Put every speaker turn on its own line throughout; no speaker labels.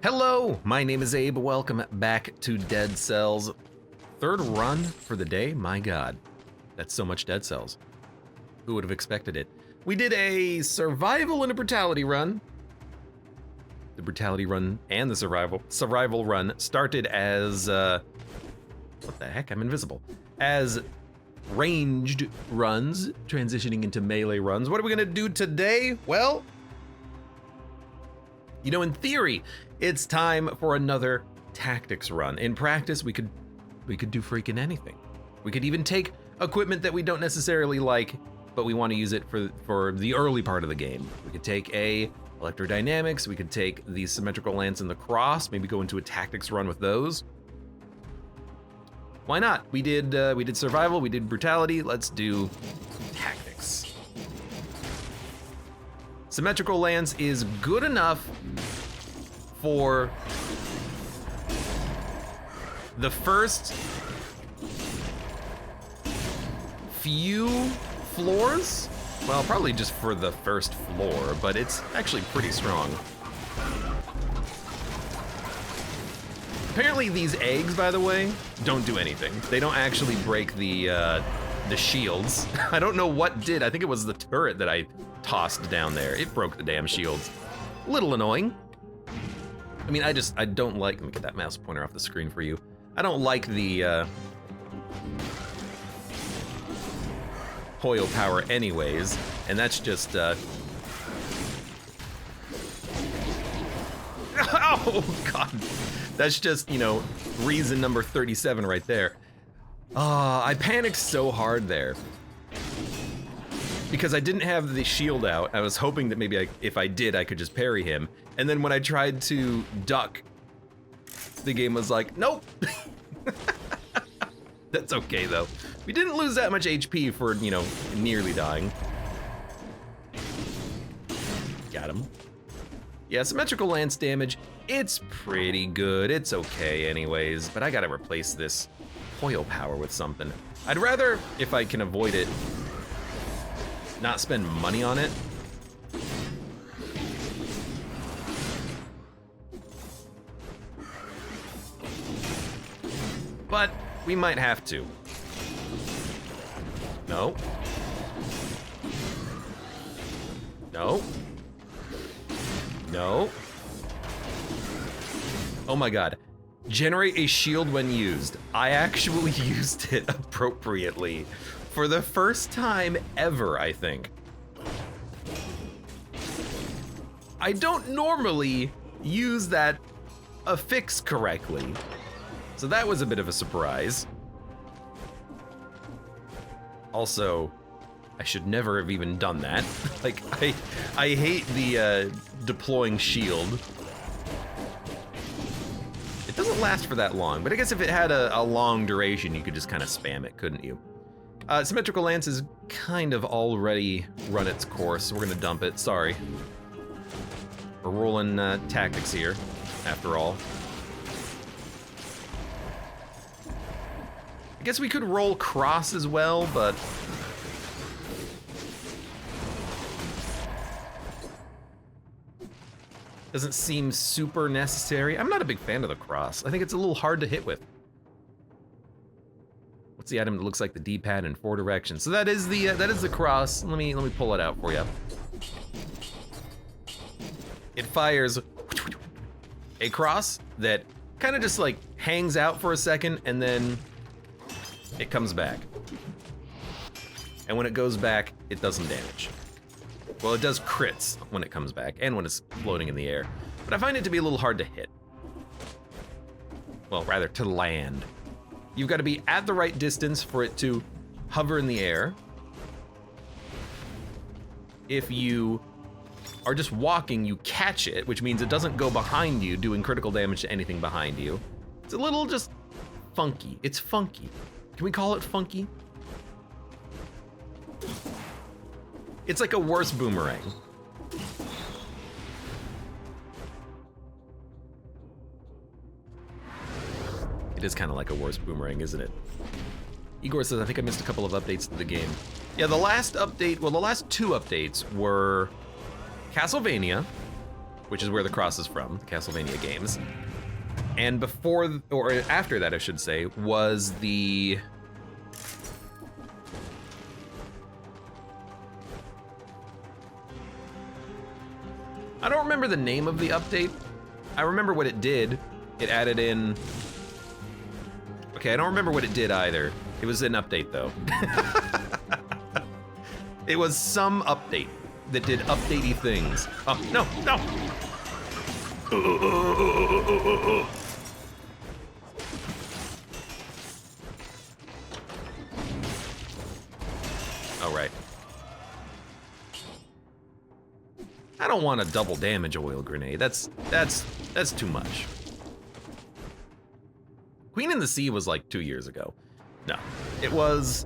Hello, my name is Abe. Welcome back to Dead Cells. Third run for the day? My God, that's so much Dead Cells. Who would have expected it? We did a survival and a brutality run. The brutality run and the survival run started as, what the heck, I'm invisible. As ranged runs, transitioning into melee runs. What are we gonna do today? Well, you know, in theory, it's time for another tactics run. In practice, we could do freaking anything. We could even take equipment that we don't necessarily like, but we want to use it for the early part of the game. We could take a electrodynamics, we could take the symmetrical lance and the cross, maybe go into a tactics run with those. Why not? We did survival, we did brutality, let's do tactics. Symmetrical lance is good enough for the first few floors. Well, probably just for the first floor, but it's actually pretty strong. Apparently these eggs, by the way, don't do anything. They don't actually break the shields. I don't know what did. I think it was the turret that I tossed down there. It broke the damn shields. Little annoying. I mean, I don't like, let me get that mouse pointer off the screen for you. I don't like the Hoyo power anyways, and that's just, oh God. That's just, you know, reason number 37 right there. I panicked so hard there. Because I didn't have the shield out. I was hoping that maybe if I did, I could just parry him. And then when I tried to duck, the game was like, nope. That's okay though. We didn't lose that much HP for, you know, nearly dying. Got him. Yeah, symmetrical lance damage, it's pretty good. It's okay anyways, but I gotta replace this Hoyo power with something. I'd rather, if I can avoid it, not spend money on it. But we might have to. No. No. No. Oh my God. Generate a shield when used. I actually used it appropriately. For the first time ever, I think. I don't normally use that affix correctly, so that was a bit of a surprise. Also, I should never have even done that. Like, I hate the deploying shield. It doesn't last for that long, but I guess if it had a long duration, you could just kind of spam it, couldn't you? Symmetrical lance is kind of already run its course, so we're gonna dump it, sorry. We're rolling tactics here, after all. I guess we could roll cross as well, but... doesn't seem super necessary. I'm not a big fan of the cross. I think it's a little hard to hit with. What's the item that looks like the D-pad in 4 directions? So that is the cross. Let me pull it out for you. It fires a cross that kind of just like hangs out for a second and then it comes back. And when it goes back, it does some damage. Well, it does crits when it comes back and when it's floating in the air. But I find it to be a little hard to hit. Well, rather to land. You've got to be at the right distance for it to hover in the air. If you are just walking, you catch it, which means it doesn't go behind you, doing critical damage to anything behind you. It's a little just funky. It's funky. Can we call it funky? It's like a worse boomerang. It is kind of like a worse boomerang, isn't it? Igor says, I think I missed a couple of updates to the game. Yeah, the last update, well, the last 2 updates were Castlevania which is where the cross is from, the Castlevania games. And before, or after that, I should say, was the... I don't remember the name of the update. I remember what it did. It added in... Okay, I don't remember what it did either. It was an update, though. It was some update that did updatey things. Oh, no, no! All right. I don't want a double damage oil grenade. That's too much. Queen in the Sea was like 2 years ago. No, it was...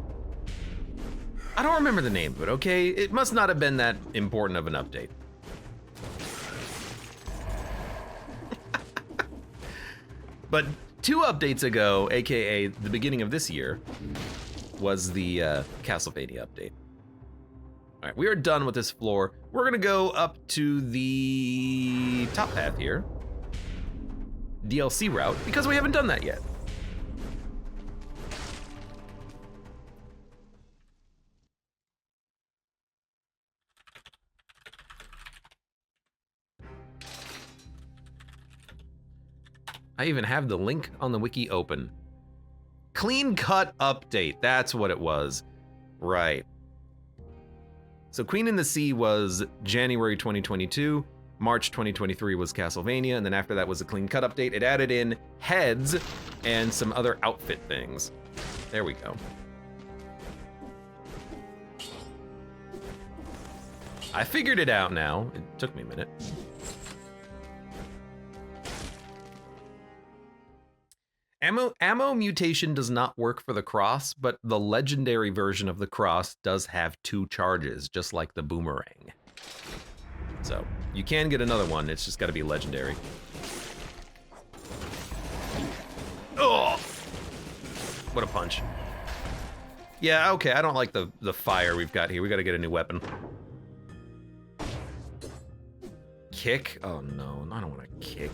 I don't remember the name of it, okay? It must not have been that important of an update. But 2 updates ago, AKA the beginning of this year, was the Castlevania update. All right, we are done with this floor. We're gonna go up to the top path here. DLC route, because we haven't done that yet. I even have the link on the wiki open. Clean cut update, that's what it was. Right. So Queen in the Sea was January 2022, March 2023 was Castlevania, and then after that was a clean cut update. It added in heads and some other outfit things. There we go. I figured it out now. It took me a minute. Ammo mutation does not work for the cross, but the legendary version of the cross does have 2 charges, just like the boomerang. So you can get another one, it's just gotta be legendary. Oh! What a punch. Yeah, okay, I don't like the fire we've got here. We gotta get a new weapon. Kick? Oh no, I don't wanna kick.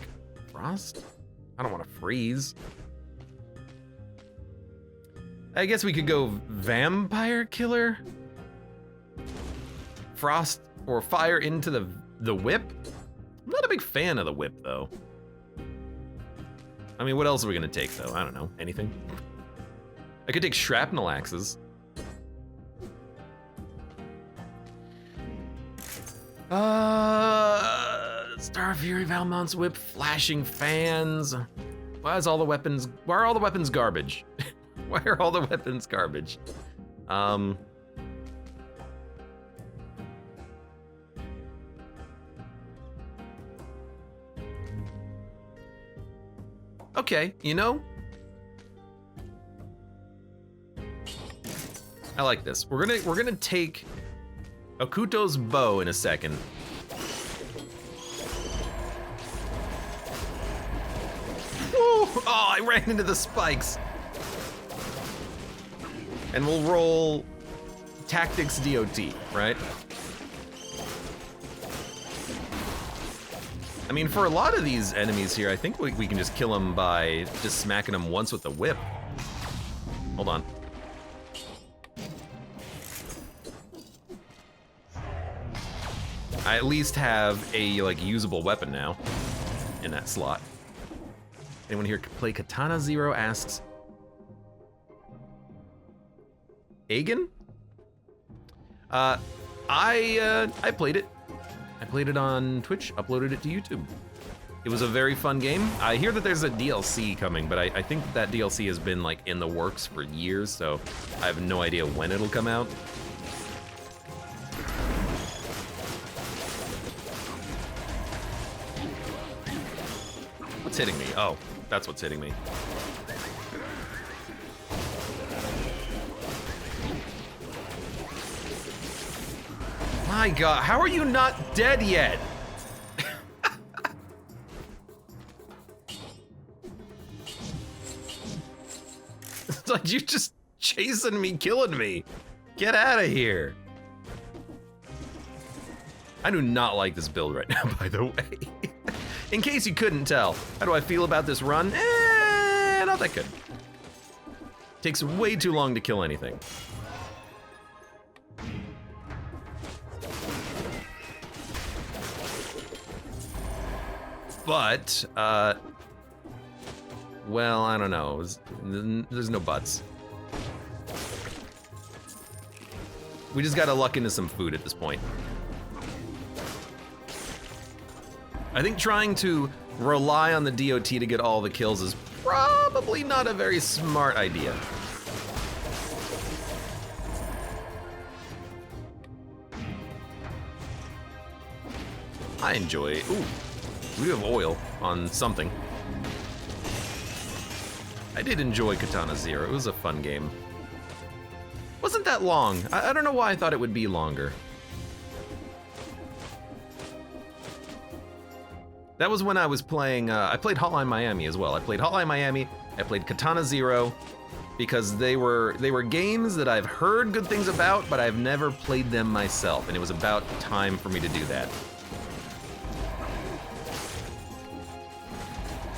Frost? I don't wanna freeze. I guess we could go vampire killer? Frost or fire into the whip? I'm not a big fan of the whip though. I mean, what else are we gonna take though? I don't know, anything? I could take shrapnel axes. Star Fury, Valmont's whip, flashing fans. Why are all the weapons garbage? Why are all the weapons garbage? Okay, you know? I like this. We're gonna take Okuto's bow in a second. Woo! Oh, I ran into the spikes. And we'll roll Tactics DOT, right? I mean, for a lot of these enemies here, I think we can just kill them by just smacking them once with the whip. Hold on. I at least have a like usable weapon now in that slot. Anyone here play Katana Zero asks, Agen? I played it. I played it on Twitch, uploaded it to YouTube. It was a very fun game. I hear that there's a DLC coming, but I think that DLC has been like in the works for years, so I have no idea when it'll come out. What's hitting me? Oh, that's what's hitting me. My God, how are you not dead yet? It's like you just chasing me, killing me. Get out of here. I do not like this build right now, by the way. In case you couldn't tell, how do I feel about this run? Not that good. Takes way too long to kill anything. But, well, I don't know. There's no buts. We just gotta luck into some food at this point. I think trying to rely on the DOT to get all the kills is probably not a very smart idea. I enjoy it. Ooh, we do have oil on something. I did enjoy Katana Zero. It was a fun game. Wasn't that long. I don't know why I thought it would be longer. That was when I was playing, I played Hotline Miami as well. I played Hotline Miami, I played Katana Zero, because they were games that I've heard good things about, but I've never played them myself, and it was about time for me to do that.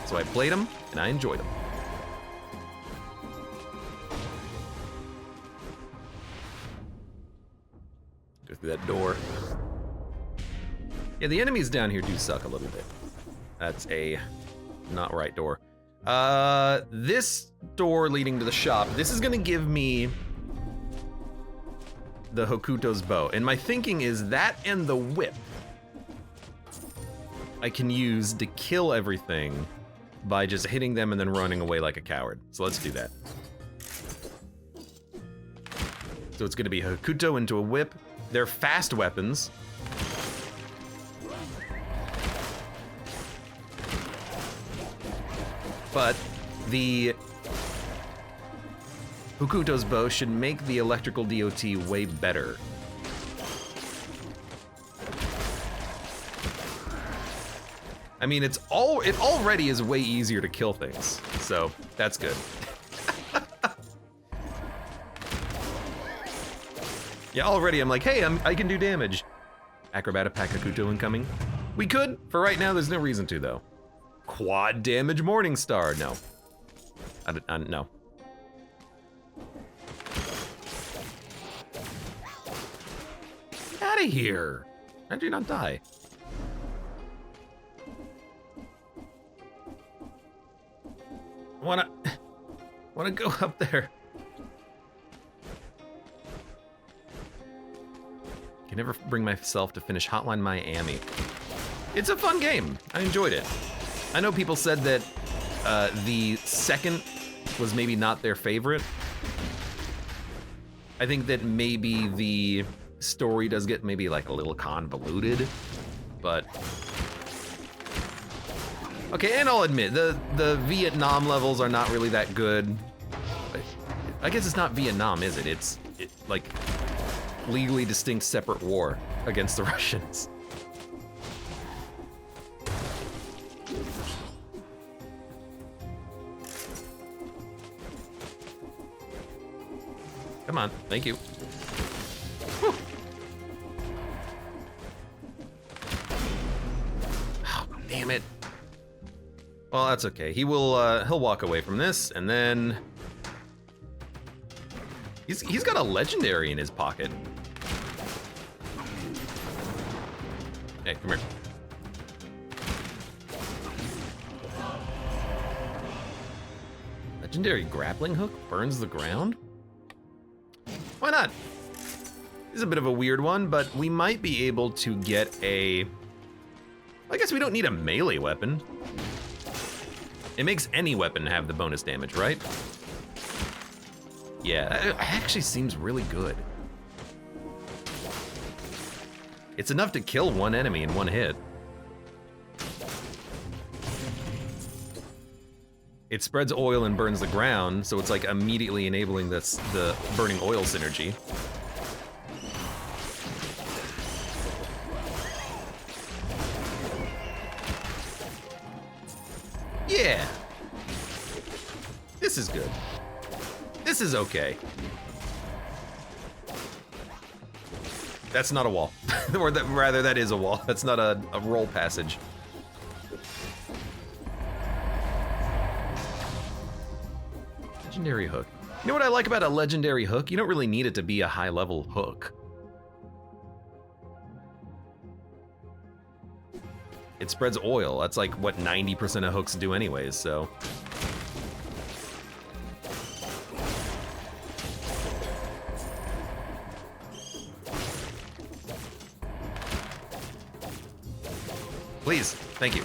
So I played them, and I enjoyed them. Go through that door. Yeah, the enemies down here do suck a little bit. That's a not right door. This door leading to the shop, this is gonna give me the Hokuto's bow. And my thinking is that and the whip I can use to kill everything by just hitting them and then running away like a coward. So let's do that. So it's gonna be Hokuto into a whip. They're fast weapons. But the Hokuto's bow should make the electrical DOT way better. I mean, it already is way easier to kill things, so that's good. Yeah, already I'm like, hey, I can do damage. Acrobat attack Hokuto incoming. We could, for right now, there's no reason to though. Quad damage Morningstar, no. No. Get out of here. How did you not die? Wanna go up there. Can never bring myself to finish Hotline Miami. It's a fun game. I enjoyed it. I know people said that the second was maybe not their favorite. I think that maybe the story does get maybe like a little convoluted, but okay. And I'll admit the Vietnam levels are not really that good. I guess it's not Vietnam, is it? It's like legally distinct separate war against the Russians. Come on, thank you. Whew. Oh, damn it. Well, that's okay. He'll walk away from this, and then he's got a legendary in his pocket. Hey, come here. Legendary grappling hook burns the ground? Why not? This is a bit of a weird one, but we might be able to get a... I guess we don't need a melee weapon. It makes any weapon have the bonus damage, right? Yeah, it actually seems really good. It's enough to kill one enemy in one hit. It spreads oil and burns the ground, so it's like immediately enabling the burning oil synergy. Yeah. This is good. This is okay. That's not a wall. Or rather, that is a wall. That's not a roll passage. Legendary hook. You know what I like about a legendary hook? You don't really need it to be a high-level hook. It spreads oil. That's like what 90% of hooks do anyways, so. Please, thank you.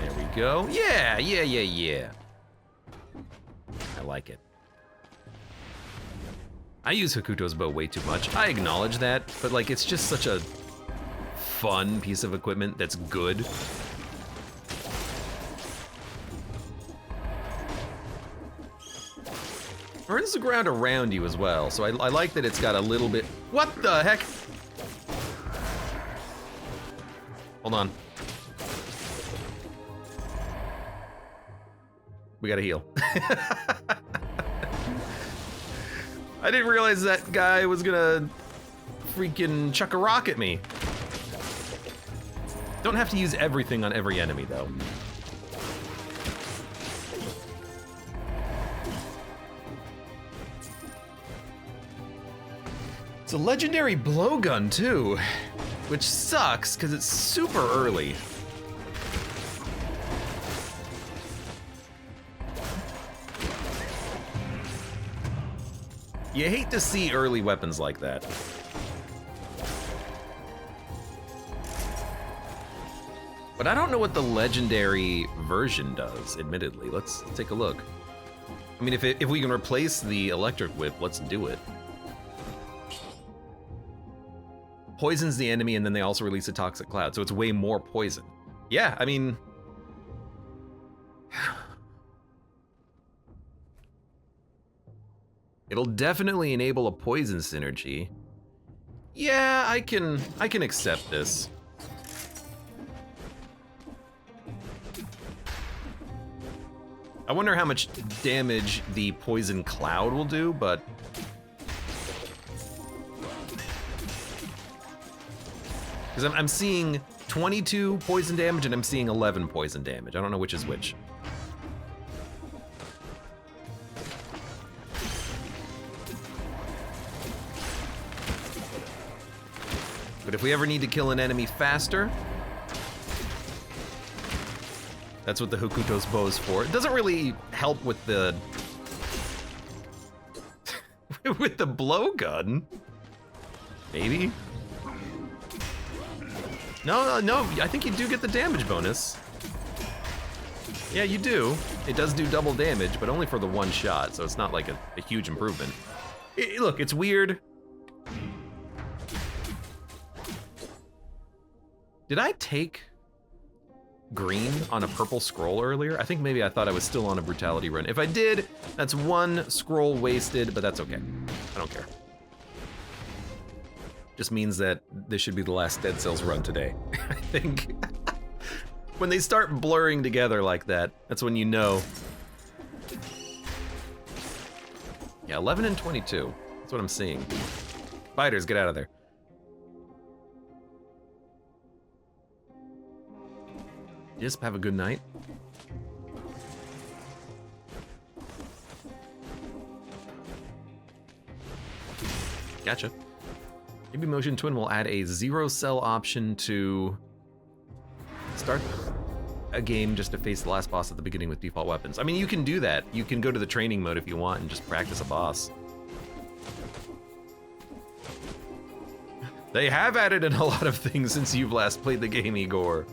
There we go. Yeah. I like it. I use Hokuto's bow way too much. I acknowledge that, but like it's just such a fun piece of equipment that's good. Burns the ground around you as well, so I like that it's got a little bit. What the heck? Hold on. We gotta heal. I didn't realize that guy was gonna freaking chuck a rock at me. Don't have to use everything on every enemy though. It's a legendary blowgun too, which sucks because it's super early. You hate to see early weapons like that. But I don't know what the legendary version does, admittedly. Let's take a look. I mean, if we can replace the electric whip, let's do it. Poisons the enemy, and then they also release a toxic cloud, so it's way more poison. Yeah, I mean... It'll definitely enable a poison synergy. Yeah, I can accept this. I wonder how much damage the poison cloud will do, but... Because I'm seeing 22 poison damage and I'm seeing 11 poison damage. I don't know which is which. But if we ever need to kill an enemy faster, that's what the Hokuto's bow is for. It doesn't really help with the with the blowgun. Maybe. No, I think you do get the damage bonus. Yeah, you do. It does do double damage, but only for the one shot, so it's not like a huge improvement. Look, it's weird. Did I take green on a purple scroll earlier? I think maybe I thought I was still on a brutality run. If I did, that's one scroll wasted, but that's okay. I don't care. Just means that this should be the last Dead Cells run today, I think. When they start blurring together like that, that's when you know. Yeah, 11 and 22. That's what I'm seeing. Fighters, get out of there. Just have a good night. Gotcha. Maybe Motion Twin will add a 0-cell option to start a game just to face the last boss at the beginning with default weapons. I mean, you can do that. You can go to the training mode if you want and just practice a boss. They have added in a lot of things since you've last played the game, Igor.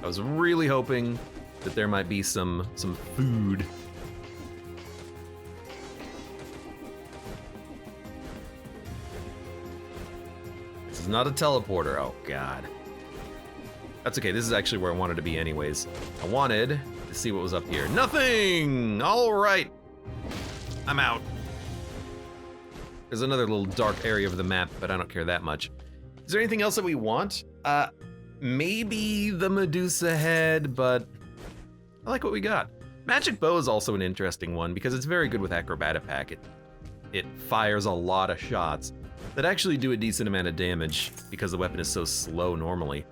I was really hoping that there might be some food. This is not a teleporter. Oh god. That's okay. This is actually where I wanted to be anyways. I wanted to see what was up here. Nothing! All right. I'm out. There's another little dark area of the map, but I don't care that much. Is there anything else that we want? Maybe the Medusa head, but I like what we got. Magic bow is also an interesting one because it's very good with acrobat attack. It fires a lot of shots that actually do a decent amount of damage because the weapon is so slow normally.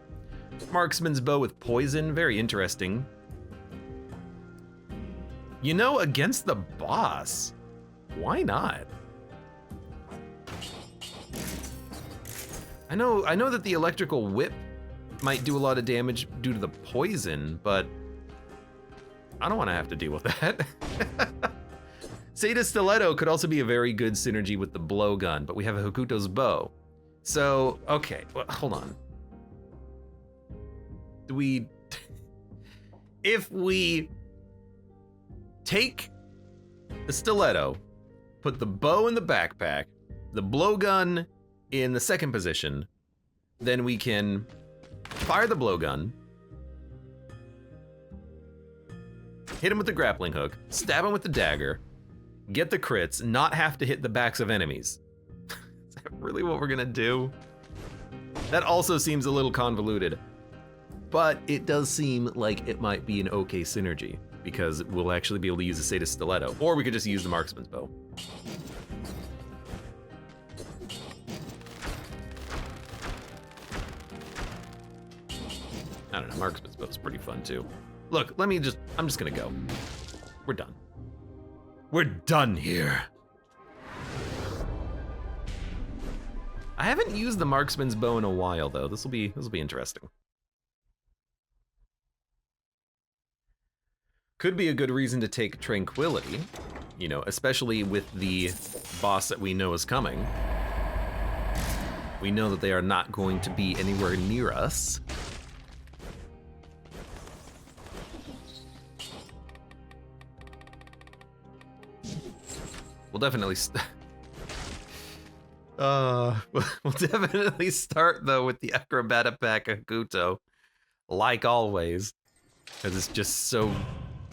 Marksman's bow with poison, very interesting. You know, against the boss, why not? I know that the electrical whip might do a lot of damage due to the poison, but I don't want to have to deal with that. Seda Stiletto could also be a very good synergy with the blowgun, but we have a Hokuto's bow. So, okay, well, hold on. If we take the stiletto, put the bow in the backpack, the blowgun in the second position, then we can fire the blowgun, hit him with the grappling hook, stab him with the dagger, get the crits, not have to hit the backs of enemies. Is that really what we're gonna do? That also seems a little convoluted, but it does seem like it might be an okay synergy because we'll actually be able to use the Seda Stiletto, or we could just use the Marksman's bow. I don't know, Marksman's bow is pretty fun too. Look, I'm just gonna go. We're done. We're done here. I haven't used the Marksman's bow in a while though. This'll be interesting. Could be a good reason to take Tranquility, you know, especially with the boss that we know is coming. We know that they are not going to be anywhere near us. We'll definitely we'll definitely start though with the Acrobata Pack Hokuto, like always, because it's just so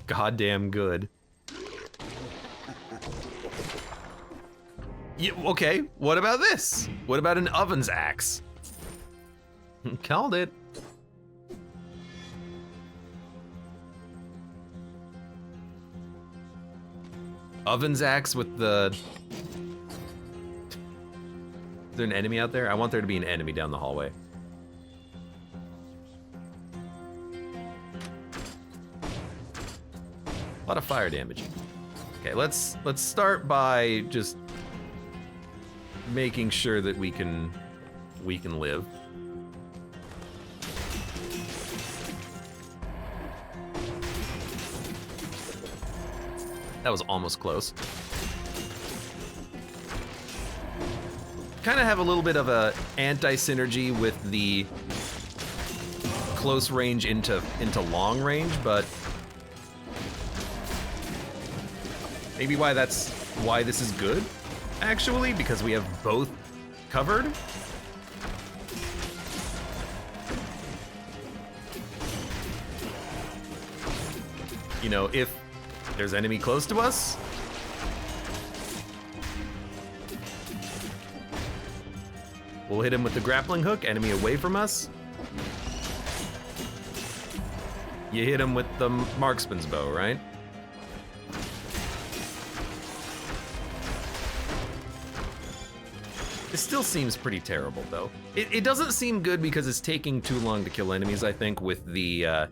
goddamn good. Yeah, okay, what about this? What about an Oven's Axe? Called it. Oven's Axe with the... Is there an enemy out there? I want there to be an enemy down the hallway. A lot of fire damage. Okay, let's start by just making sure that we can live. That was almost close. Kind of have a little bit of a anti-synergy with the close range into long range, but maybe why this is good, actually, because we have both covered. You know, if there's enemy close to us, we'll hit him with the grappling hook. Enemy away from us, you hit him with the Marksman's bow, right? It still seems pretty terrible, though. It doesn't seem good because it's taking too long to kill enemies, I think, with the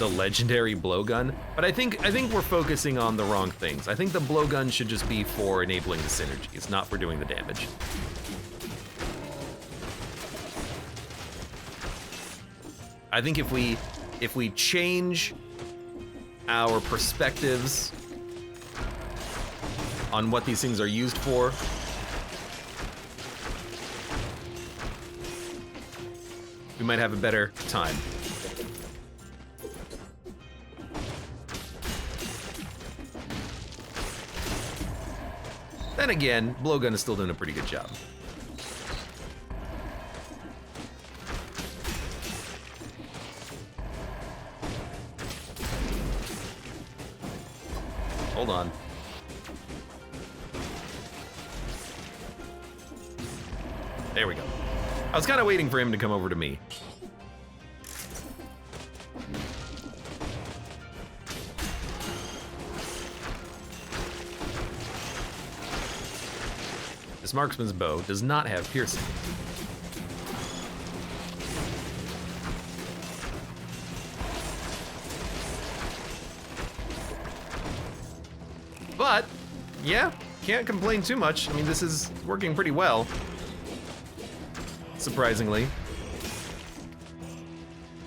legendary blowgun, but I think we're focusing on the wrong things. I think the blowgun should just be for enabling the synergies, not for doing the damage. I think if we change our perspectives on what these things are used for, we might have a better time. Then again, blowgun is still doing a pretty good job. Hold on. There we go. I was kind of waiting for him to come over to me. This marksman's bow does not have piercing. But, yeah, can't complain too much. I mean, this is working pretty well. Surprisingly.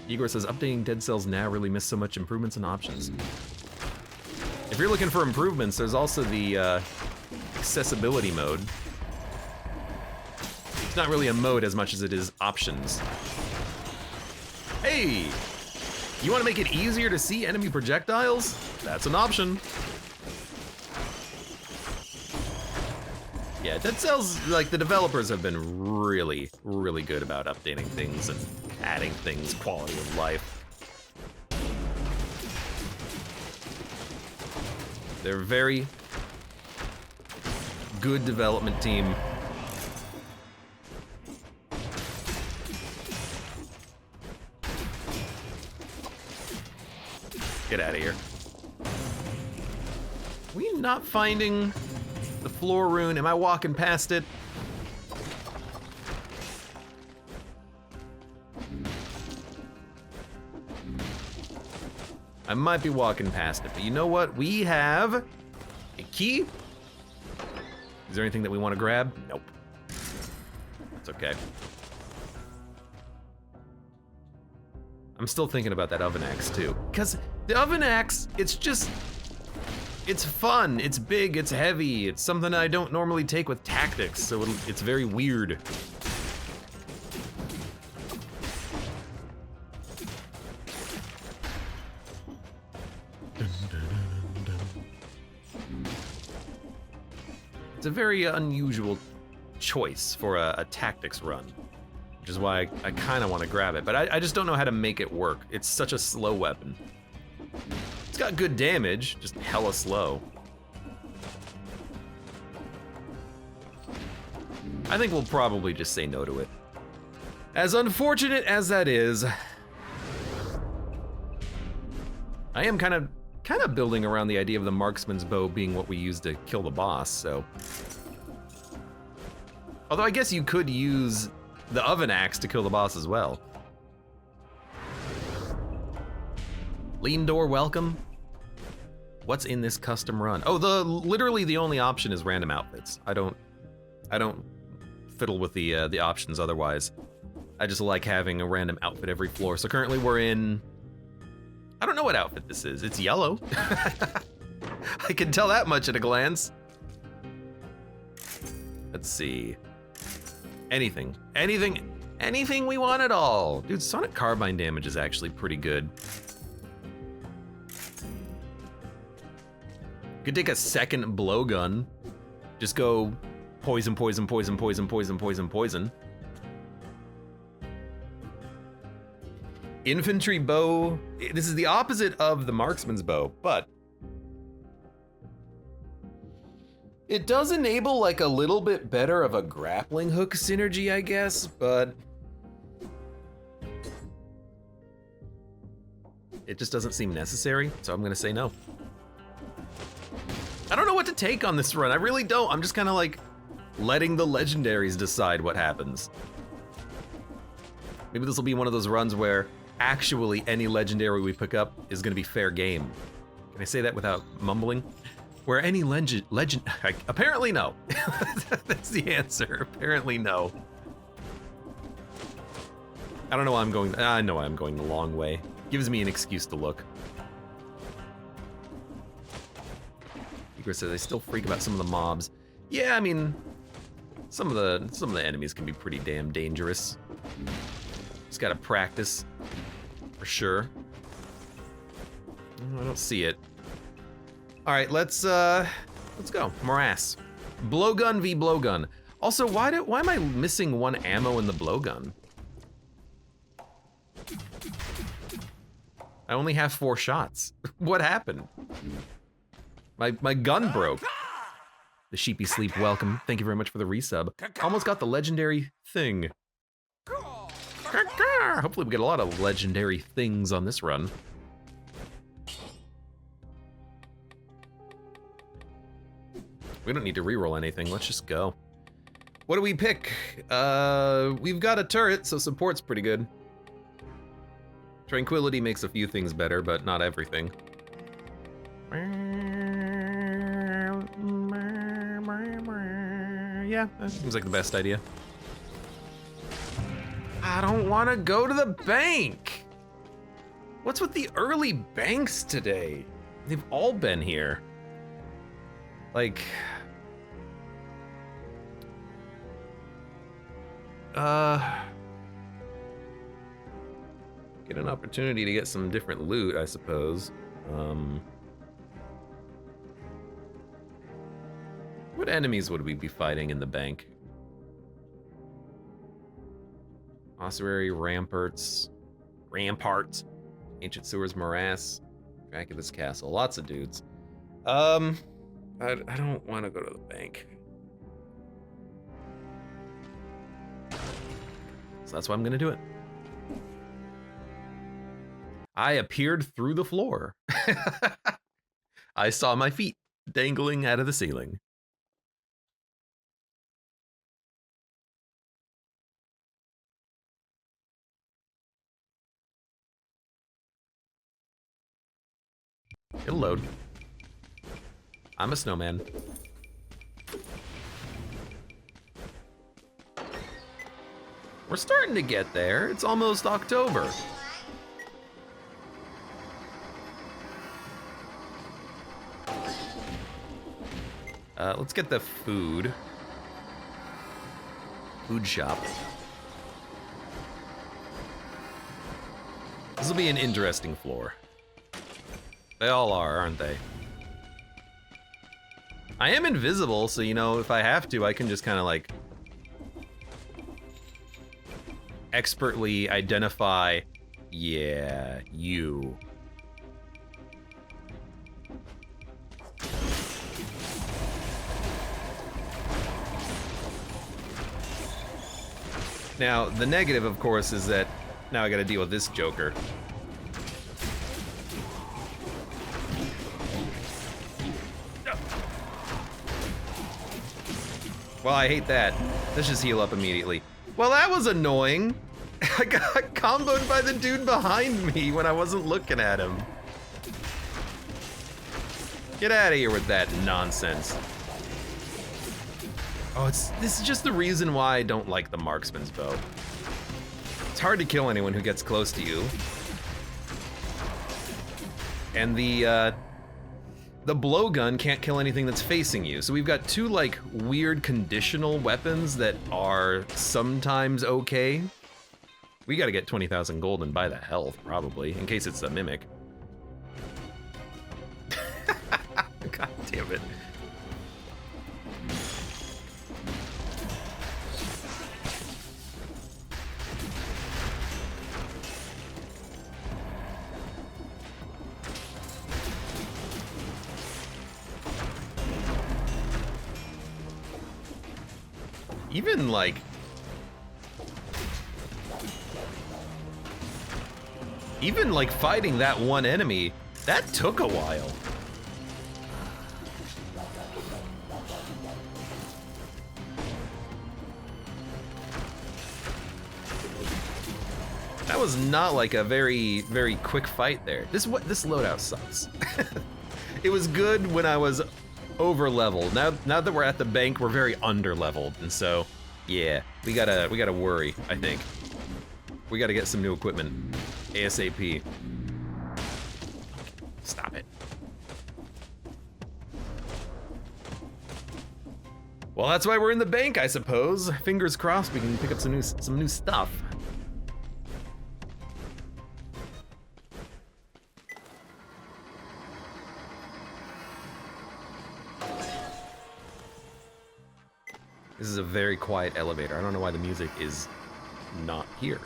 Igor says, updating Dead Cells now really missed so much improvements and options. If you're looking for improvements, there's also the accessibility mode. It's not really a mode as much as it is options. Hey! You want to make it easier to see enemy projectiles? That's an option. Yeah, Dead Cells, like, the developers have been really, really good about updating things and adding things, quality of life. They're a very good development team. Get out of here. We not finding the floor rune? Am I walking past it? I might be walking past it, but you know what? We have a key. Is there anything that we want to grab? Nope. It's okay. I'm still thinking about that oven axe too, because the oven axe, it's fun, it's big, it's heavy, it's something I don't normally take with tactics, so it's very weird. It's a very unusual choice for a tactics run, which is why I kind of want to grab it, but I just don't know how to make it work. It's such a slow weapon. It's got good damage, just hella slow. I think we'll probably just say no to it. As unfortunate as that is, I am kind of building around the idea of the marksman's bow being what we use to kill the boss, so. Although I guess you could use the oven axe to kill the boss as well. Lean door, welcome. What's in this custom run? Oh, literally the only option is random outfits. I don't fiddle with the options otherwise. I just like having a random outfit every floor. So currently we're in, I don't know what outfit this is. It's yellow. I can tell that much at a glance. Let's see. Anything we want at all. Dude, sonic carbine damage is actually pretty good. Could take a second blowgun. Just go poison, poison, poison, poison, poison, poison, poison. Infantry bow. This is the opposite of the marksman's bow, but it does enable like a little bit better of a grappling hook synergy, I guess, but it just doesn't seem necessary, so I'm gonna say no. I don't know what to take on this run, I really don't. I'm just kind of like letting the legendaries decide what happens. Maybe this will be one of those runs where actually any legendary we pick up is gonna be fair game. Can I say that without mumbling? Where any legend, apparently no. That's the answer, apparently no. I don't know why I'm going, I know I'm going the long way. Gives me an excuse to look. Igor says I still freak about some of the mobs. Yeah, I mean, some of the enemies can be pretty damn dangerous. Just gotta practice, for sure. I don't see it. All right, let's go. Morass. Blowgun v blowgun. Also, why am I missing one ammo in the blowgun? I only have 4 shots. What happened? My gun broke. The Sheepy Sleep, welcome. Thank you very much for the resub. Almost got the legendary thing. Hopefully we get a lot of legendary things on this run. We don't need to reroll anything, let's just go. What do we pick? We've got a turret, so support's pretty good. Tranquility makes a few things better, but not everything. Yeah, that seems like the best idea. I don't want to go to the bank. What's with the early banks today? They've all been here. Like, get an opportunity to get some different loot, I suppose. What enemies would we be fighting in the bank? Ossuary, Ramparts, Ancient Sewers, Morass, Dracula's Castle, lots of dudes. I don't want to go to the bank. So that's why I'm gonna do it. I appeared through the floor. I saw my feet dangling out of the ceiling. It'll load. I'm a snowman. We're starting to get there. It's almost October. Let's get the food. Food shop. This will be an interesting floor. They all are, aren't they? I am invisible, so you know, if I have to, I can just kind of like expertly identify, yeah, you. Now, the negative, of course, is that now I gotta deal with this Joker. Well, I hate that. Let's just heal up immediately. Well, that was annoying. I got comboed by the dude behind me when I wasn't looking at him. Get out of here with that nonsense. Oh, this is just the reason why I don't like the marksman's bow. It's hard to kill anyone who gets close to you. And the blowgun can't kill anything that's facing you. So we've got two like weird conditional weapons that are sometimes okay. We gotta get 20,000 gold and buy the health, probably, in case it's a mimic. God damn it. Even like fighting that one enemy, that took a while. That was not like a very quick fight there. This loadout sucks. It was good when I was over leveled. Now that we're at the bank, we're very under leveled, and so yeah, we gotta worry. I think we gotta get some new equipment ASAP. Stop it. Well, that's why we're in the bank, I suppose. Fingers crossed we can pick up some new stuff. This is a very quiet elevator. I don't know why the music is not here.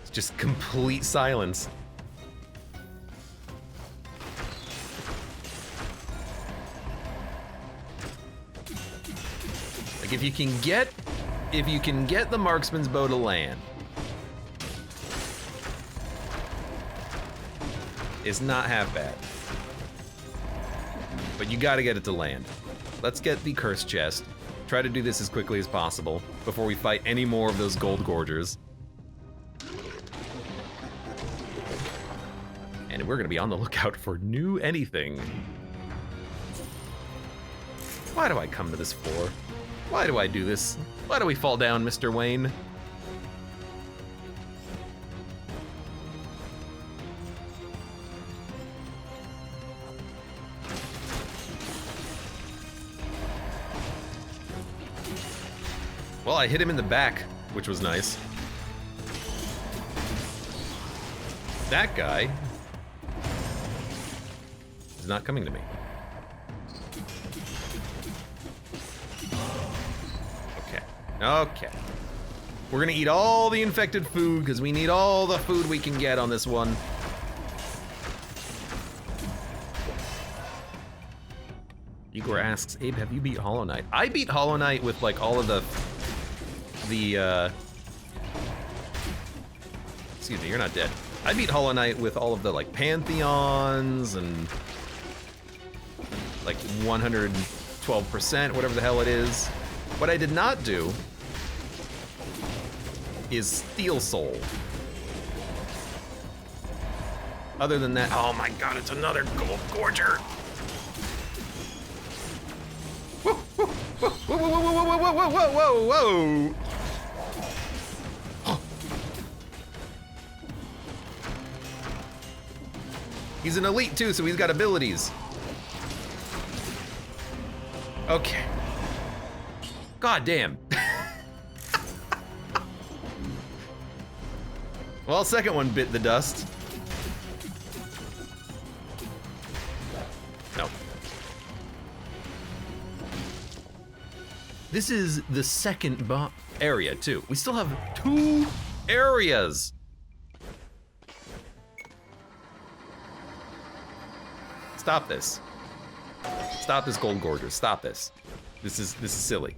It's just complete silence. Like if you can get if you can get the marksman's bow to land, it's not half bad. But you gotta get it to land. Let's get the cursed chest. Try to do this as quickly as possible before we fight any more of those gold gorgers. And we're gonna be on the lookout for new anything. Why do I come to this for? Why do I do this? Why do we fall down, Mr. Wayne? Well, I hit him in the back, which was nice. That guy is not coming to me. Okay. We're gonna eat all the infected food because we need all the food we can get on this one. Igor asks, Abe, have you beat Hollow Knight? I beat Hollow Knight with like all of the excuse me, you're not dead. I beat Hollow Knight with all of the like Pantheons and like 112%, whatever the hell it is. What I did not do is Steel Soul. Other than that, oh my god, it's another gold gorger. Whoa, whoa, whoa, whoa, whoa, whoa, whoa, whoa, whoa, whoa, whoa. He's an elite too, so he's got abilities. Okay. God damn. Well, second one bit the dust. No. This is the second area too. We still have 2 areas. Stop this. Stop this gold gorger. Stop this. This is silly.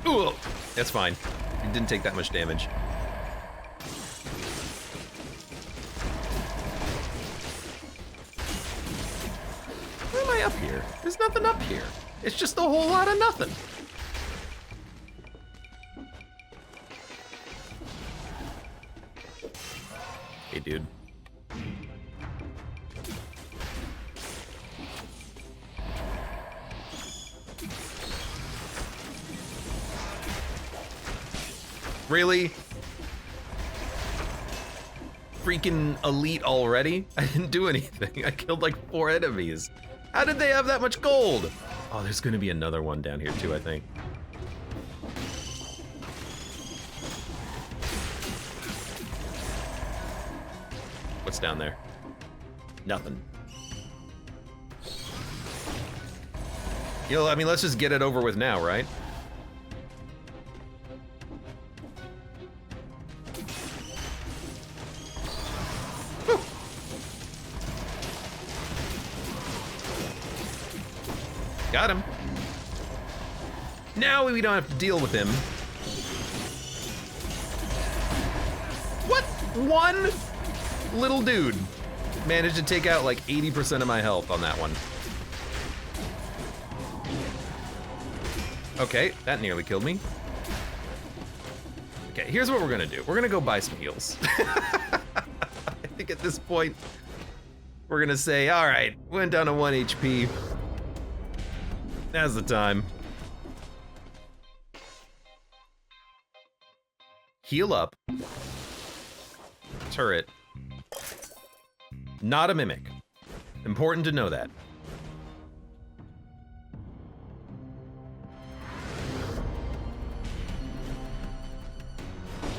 Ooh, that's fine. It didn't take that much damage. Why am I up here? There's nothing up here. It's just a whole lot of nothing. Hey, dude. Really? Freaking elite already? I didn't do anything. I killed like 4 enemies. How did they have that much gold? Oh, there's gonna be another one down here too, I think. What's down there? Nothing. You know, I mean, let's just get it over with now, right? Whew. Got him. Now we don't have to deal with him. What? One little dude managed to take out like 80% of my health on that one. Okay, that nearly killed me. Okay, here's what we're gonna do. We're gonna go buy some heals. I think at this point, we're gonna say, all right, went down to 1 HP. Now's the time. Heal up. Turret. Not a mimic. Important to know that.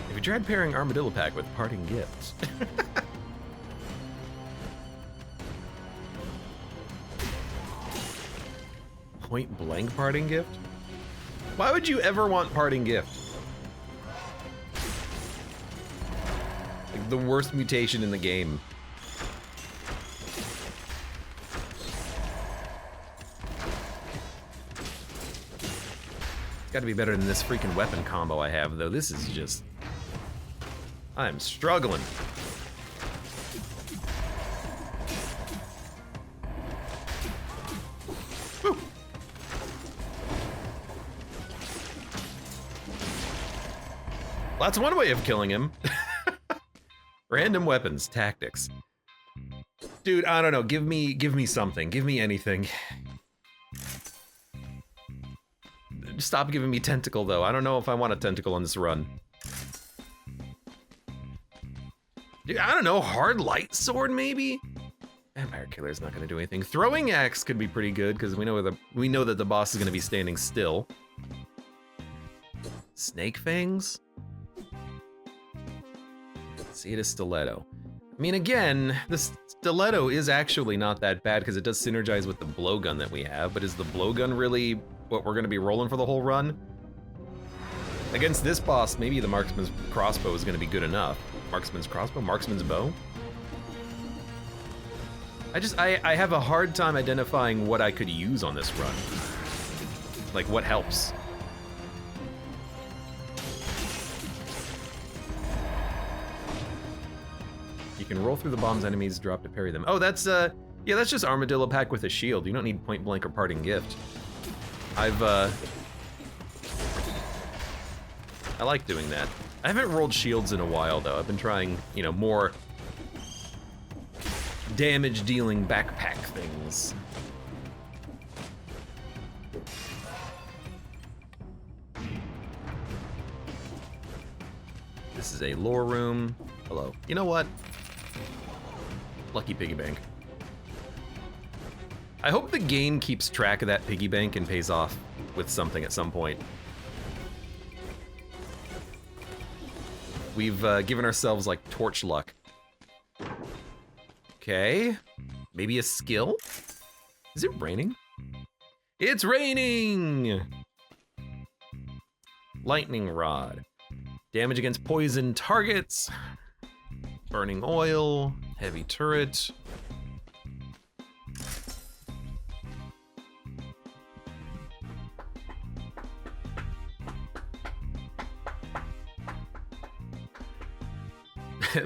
Have you tried pairing Armadillo Pack with parting gifts? Point blank parting gift? Why would you ever want parting gift? Like the worst mutation in the game. It's gotta be better than this freaking weapon combo I have, though. This is just... I'm struggling. Woo. Well, that's one way of killing him. Random weapons, tactics. Dude, I don't know. Give me something. Give me anything. Stop giving me tentacle, though. I don't know if I want a tentacle on this run. Dude, I don't know. Hard light sword, maybe? Vampire killer's not gonna do anything. Throwing axe could be pretty good because we know that the boss is gonna be standing still. Snake fangs? See, it is stiletto. I mean, again, the stiletto is actually not that bad because it does synergize with the blowgun that we have, but is the blowgun really what we're gonna be rolling for the whole run? Against this boss, maybe the marksman's crossbow is gonna be good enough. Marksman's crossbow? Marksman's bow? I have a hard time identifying what I could use on this run. Like, what helps? You can roll through the bombs enemies drop to parry them. Oh, that's, yeah, that's just Armadillo Pack with a shield. You don't need Point Blank or Parting Gift. I like doing that. I haven't rolled shields in a while, though. I've been trying, you know, more damage-dealing backpack things. This is a lore room. Hello. You know what? Lucky piggy bank. I hope the game keeps track of that piggy bank and pays off with something at some point. We've given ourselves, like, torch luck. Okay. Maybe a skill? Is it raining? It's raining! Lightning rod. Damage against poison targets. Burning oil. Heavy turret.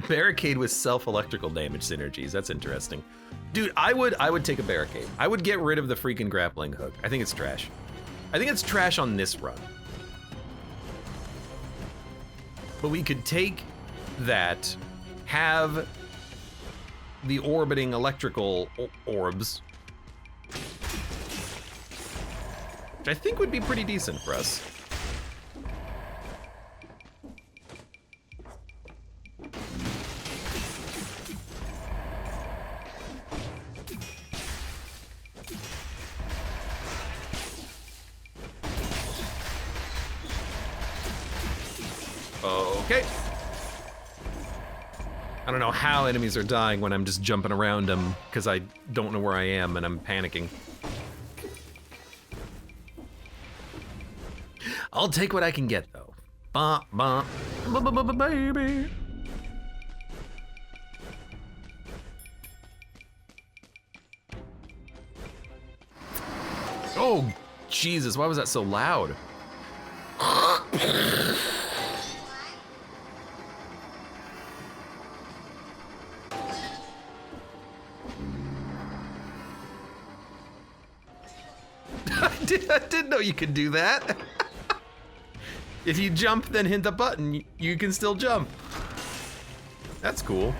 Barricade with self-electrical damage synergies. That's interesting. Dude, I would take a barricade. I would get rid of the freaking grappling hook. I think it's trash. I think it's trash on this run. But we could take that, have the orbiting electrical orbs, which I think would be pretty decent for us. Okay. I don't know how enemies are dying when I'm just jumping around them because I don't know where I am and I'm panicking. I'll take what I can get though. Baby. Oh, Jesus, why was that so loud? I didn't know you could do that. If you jump, then hit the button, you can still jump. That's cool.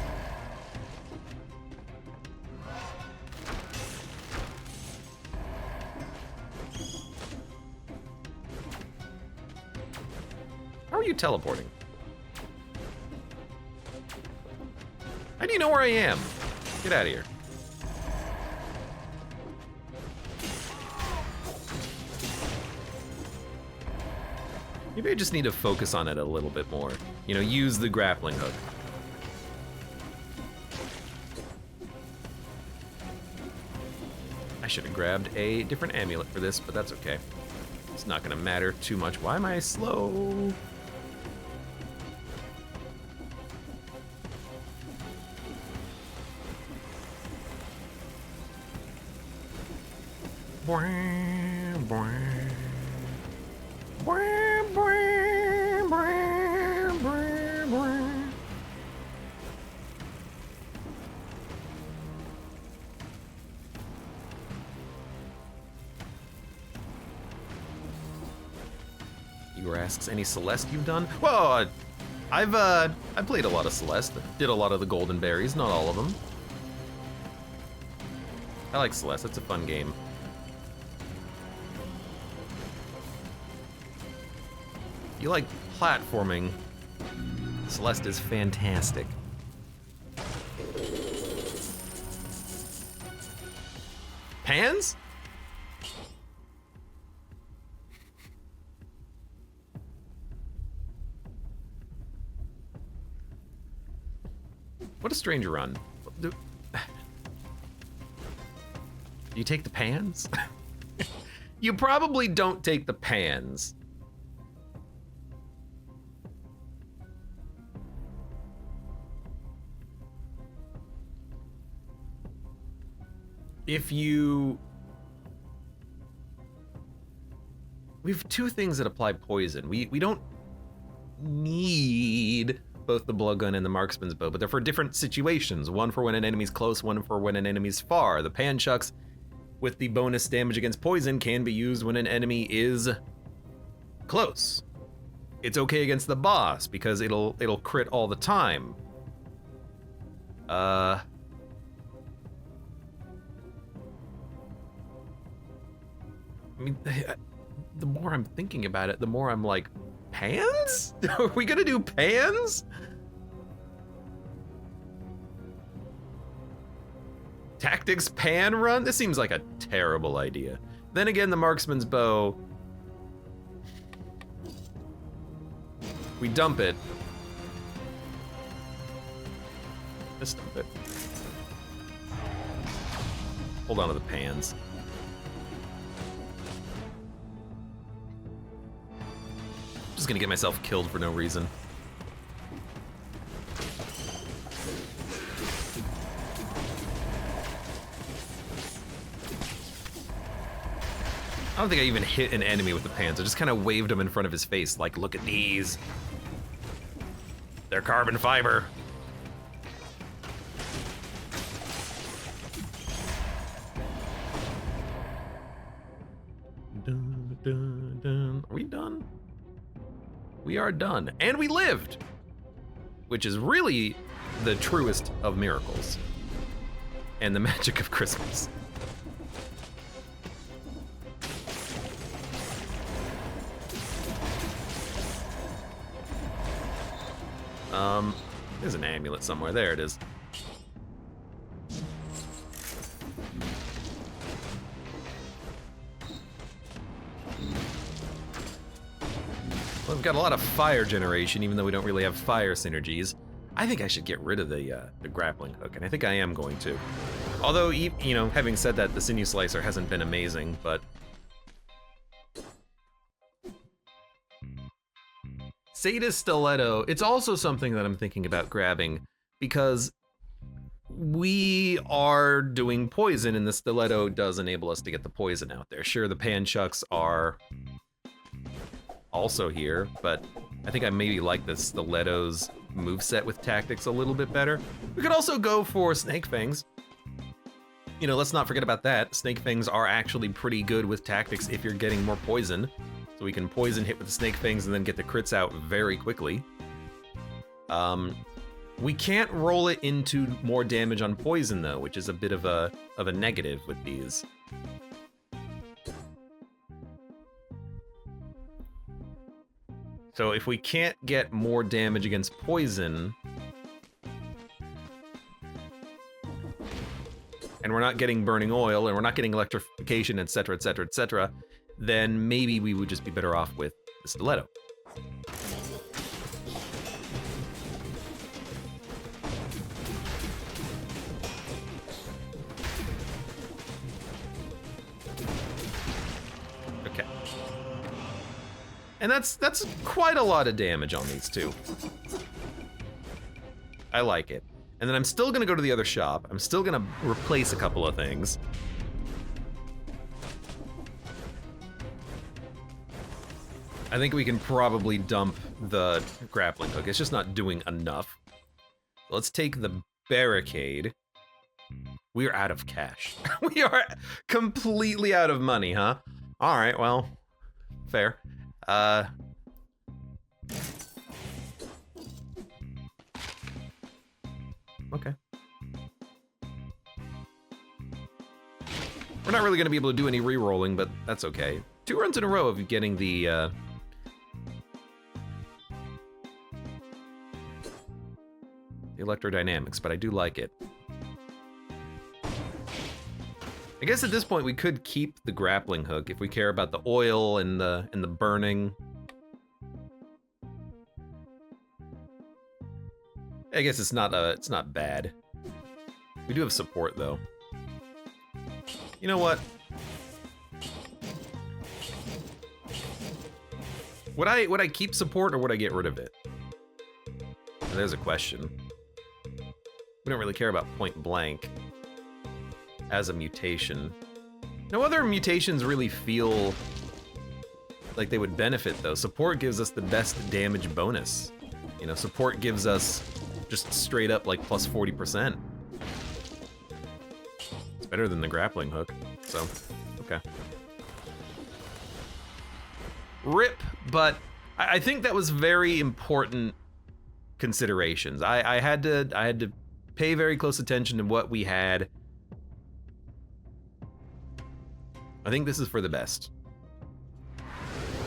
How are you teleporting? How do you know where I am? Get out of here. Maybe I just need to focus on it a little bit more. You know, use the grappling hook. I should have grabbed a different amulet for this, but that's okay. It's not gonna matter too much. Why am I slow? Igor asks, any Celeste you've done? Well, I played a lot of Celeste. Did a lot of the Golden Berries, not all of them. I like Celeste, it's a fun game. You like platforming, Celeste is fantastic. Pans? What a strange run. Do you take the pans? You probably don't take the pans. If you... We have two things that apply poison. We don't need both the blood gun and the marksman's bow, but they're for different situations. One for when an enemy's close, one for when an enemy's far. The panchucks with the bonus damage against poison can be used when an enemy is close. It's okay against the boss because it'll crit all the time. I mean, the more I'm thinking about it, the more I'm like, pans? Are we gonna do pans? Tactics pan run? This seems like a terrible idea. Then again, the marksman's bow. We dump it. Just dump it. Hold on to the pans. Just gonna get myself killed for no reason. I don't think I even hit an enemy with the pans. I just kind of waved them in front of his face, like, look at these. They're carbon fiber. Dun, dun, dun. Are we done? We are done. And we lived! Which is really the truest of miracles. And the magic of Christmas. There's an amulet somewhere. There it is. Well, we've got a lot of fire generation, even though we don't really have fire synergies. I think I should get rid of the grappling hook, and I think I am going to. Although, you know, having said that, the sinew slicer hasn't been amazing, but... Sadist Stiletto, it's also something that I'm thinking about grabbing, because we are doing poison, and the Stiletto does enable us to get the poison out there. Sure, the Panchucks are also here, but I think I maybe like the Stiletto's moveset with tactics a little bit better. We could also go for Snake Fangs. You know, let's not forget about that. Snake Fangs are actually pretty good with tactics if you're getting more poison. So we can poison hit with the Snake Fangs and then get the crits out very quickly. We can't roll it into more damage on poison though, which is a bit of a negative with these. So if we can't get more damage against poison, and we're not getting burning oil, and we're not getting electrification, etc., etc., etc., then maybe we would just be better off with the Stiletto. Okay. And that's quite a lot of damage on these two. I like it. And then I'm still gonna go to the other shop. I'm still gonna replace a couple of things. I think we can probably dump the grappling hook. It's just not doing enough. Let's take the barricade. We are out of cash. We are completely out of money, huh? All right, well, fair. Okay. We're not really gonna be able to do any re-rolling, but that's okay. 2 runs in a row of getting the electrodynamics, but I do like it. I guess at this point we could keep the grappling hook if we care about the oil and the burning. I guess it's not bad. We do have support though. You know what? Would I keep support or would I get rid of it? There's a question. We don't really care about point blank as a mutation. No other mutations really feel like they would benefit though. Support gives us the best damage bonus. You know, support gives us just straight up like plus 40%. It's better than the grappling hook, so, okay. RIP, but I think that was very important considerations. I had to pay very close attention to what we had. I think this is for the best.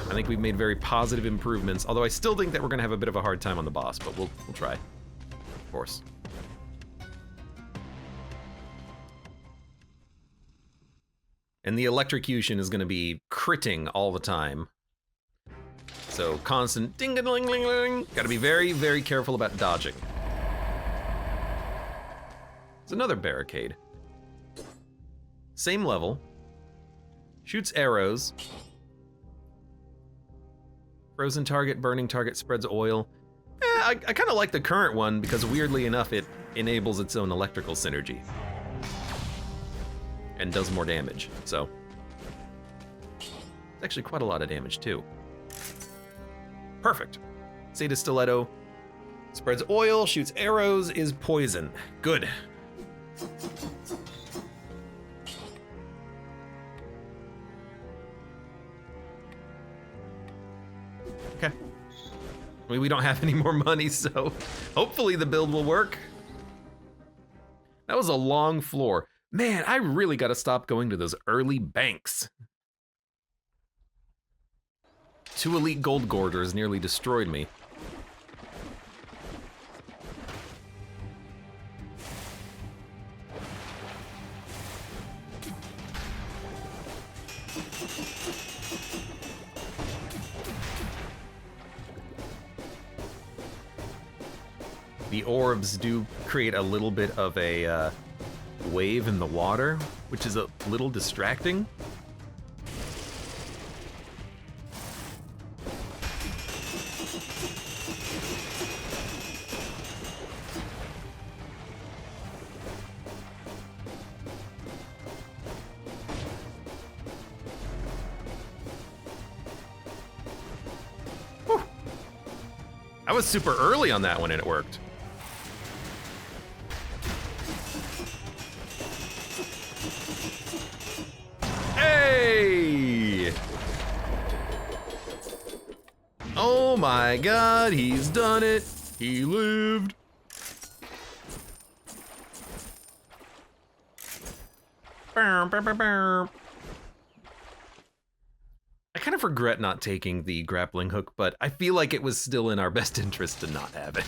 I think we've made very positive improvements, although I still think that we're gonna have a bit of a hard time on the boss, but we'll try, of course. And the electrocution is gonna be critting all the time. So constant ding-a-ling-ling-ling. Gotta be very, very careful about dodging. It's another barricade. Same level. Shoots arrows. Frozen target, burning target, spreads oil. I kind of like the current one because weirdly enough, it enables its own electrical synergy. And does more damage, so. It's actually quite a lot of damage too. Perfect. Zeta Stiletto. Spreads oil, shoots arrows, is poison. Good. Okay. I mean, we don't have any more money, so hopefully the build will work. That was a long floor. Man, I really gotta stop going to those early banks. 2 elite gold gourders nearly destroyed me. The orbs do create a little bit of a wave in the water, which is a little distracting. Whew. I was super early on that one and it worked. Hey! Oh my god, he's done it. He lived. I kind of regret not taking the grappling hook, but I feel like it was still in our best interest to not have it.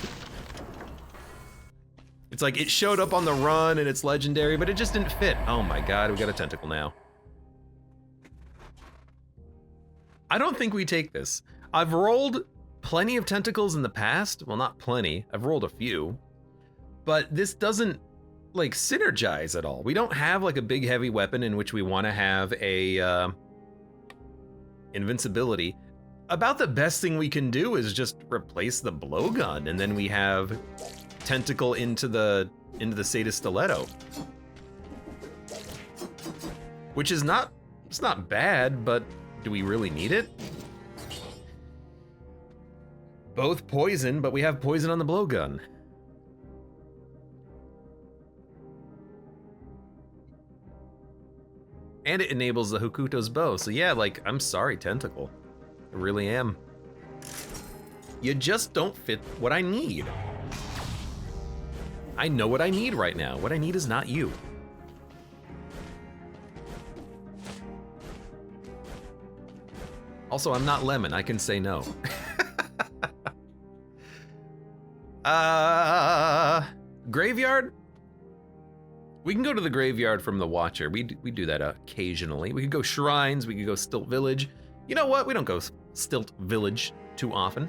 It's like it showed up on the run and it's legendary, but it just didn't fit. Oh my god, we got a tentacle now. I don't think we take this. I've rolled plenty of tentacles in the past. Well, not plenty. I've rolled a few. But this doesn't, like, synergize at all. We don't have, like, a big heavy weapon in which we want to have a invincibility. About the best thing we can do is just replace the blowgun, and then we have tentacle into the Zeta Stiletto. Which is not, it's not bad, but do we really need it? Both poison, but we have poison on the blowgun. And it enables the Hokuto's bow. So yeah, like, I'm sorry, Tentacle. I really am. You just don't fit what I need. I know what I need right now. What I need is not you. Also, I'm not Lemon. I can say no. Graveyard? We can go to the graveyard from the Watcher. We do that occasionally. We could go shrines. We could go Stilt Village. You know what? We don't go Stilt Village too often.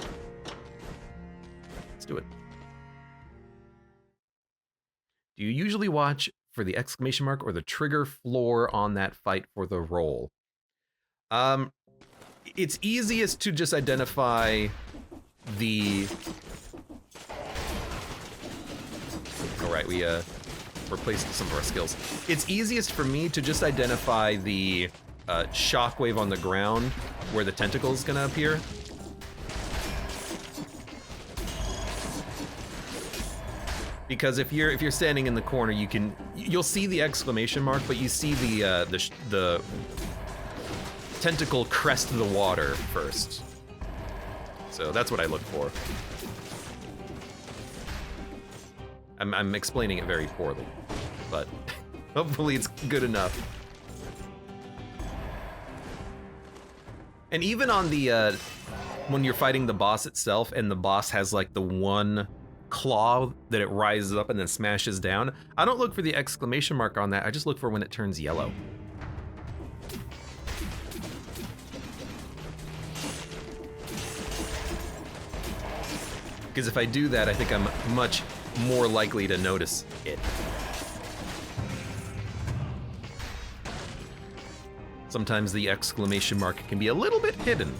Let's do it. Do you usually watch for the exclamation mark or the trigger floor on that fight for the roll? It's easiest to just identify the... All right, we replaced some of our skills. It's easiest for me to just identify the shockwave on the ground where the tentacle is gonna appear. Because if you're standing in the corner, you'll see the exclamation mark, but you see the tentacle crest the water first. So that's what I look for. I'm explaining it very poorly, but hopefully it's good enough. And even on the when you're fighting the boss itself, and the boss has like the one claw that it rises up and then smashes down, I don't look for the exclamation mark on that. I just look for when it turns yellow. Because if I do that, I think I'm much more likely to notice it. Sometimes the exclamation mark can be a little bit hidden.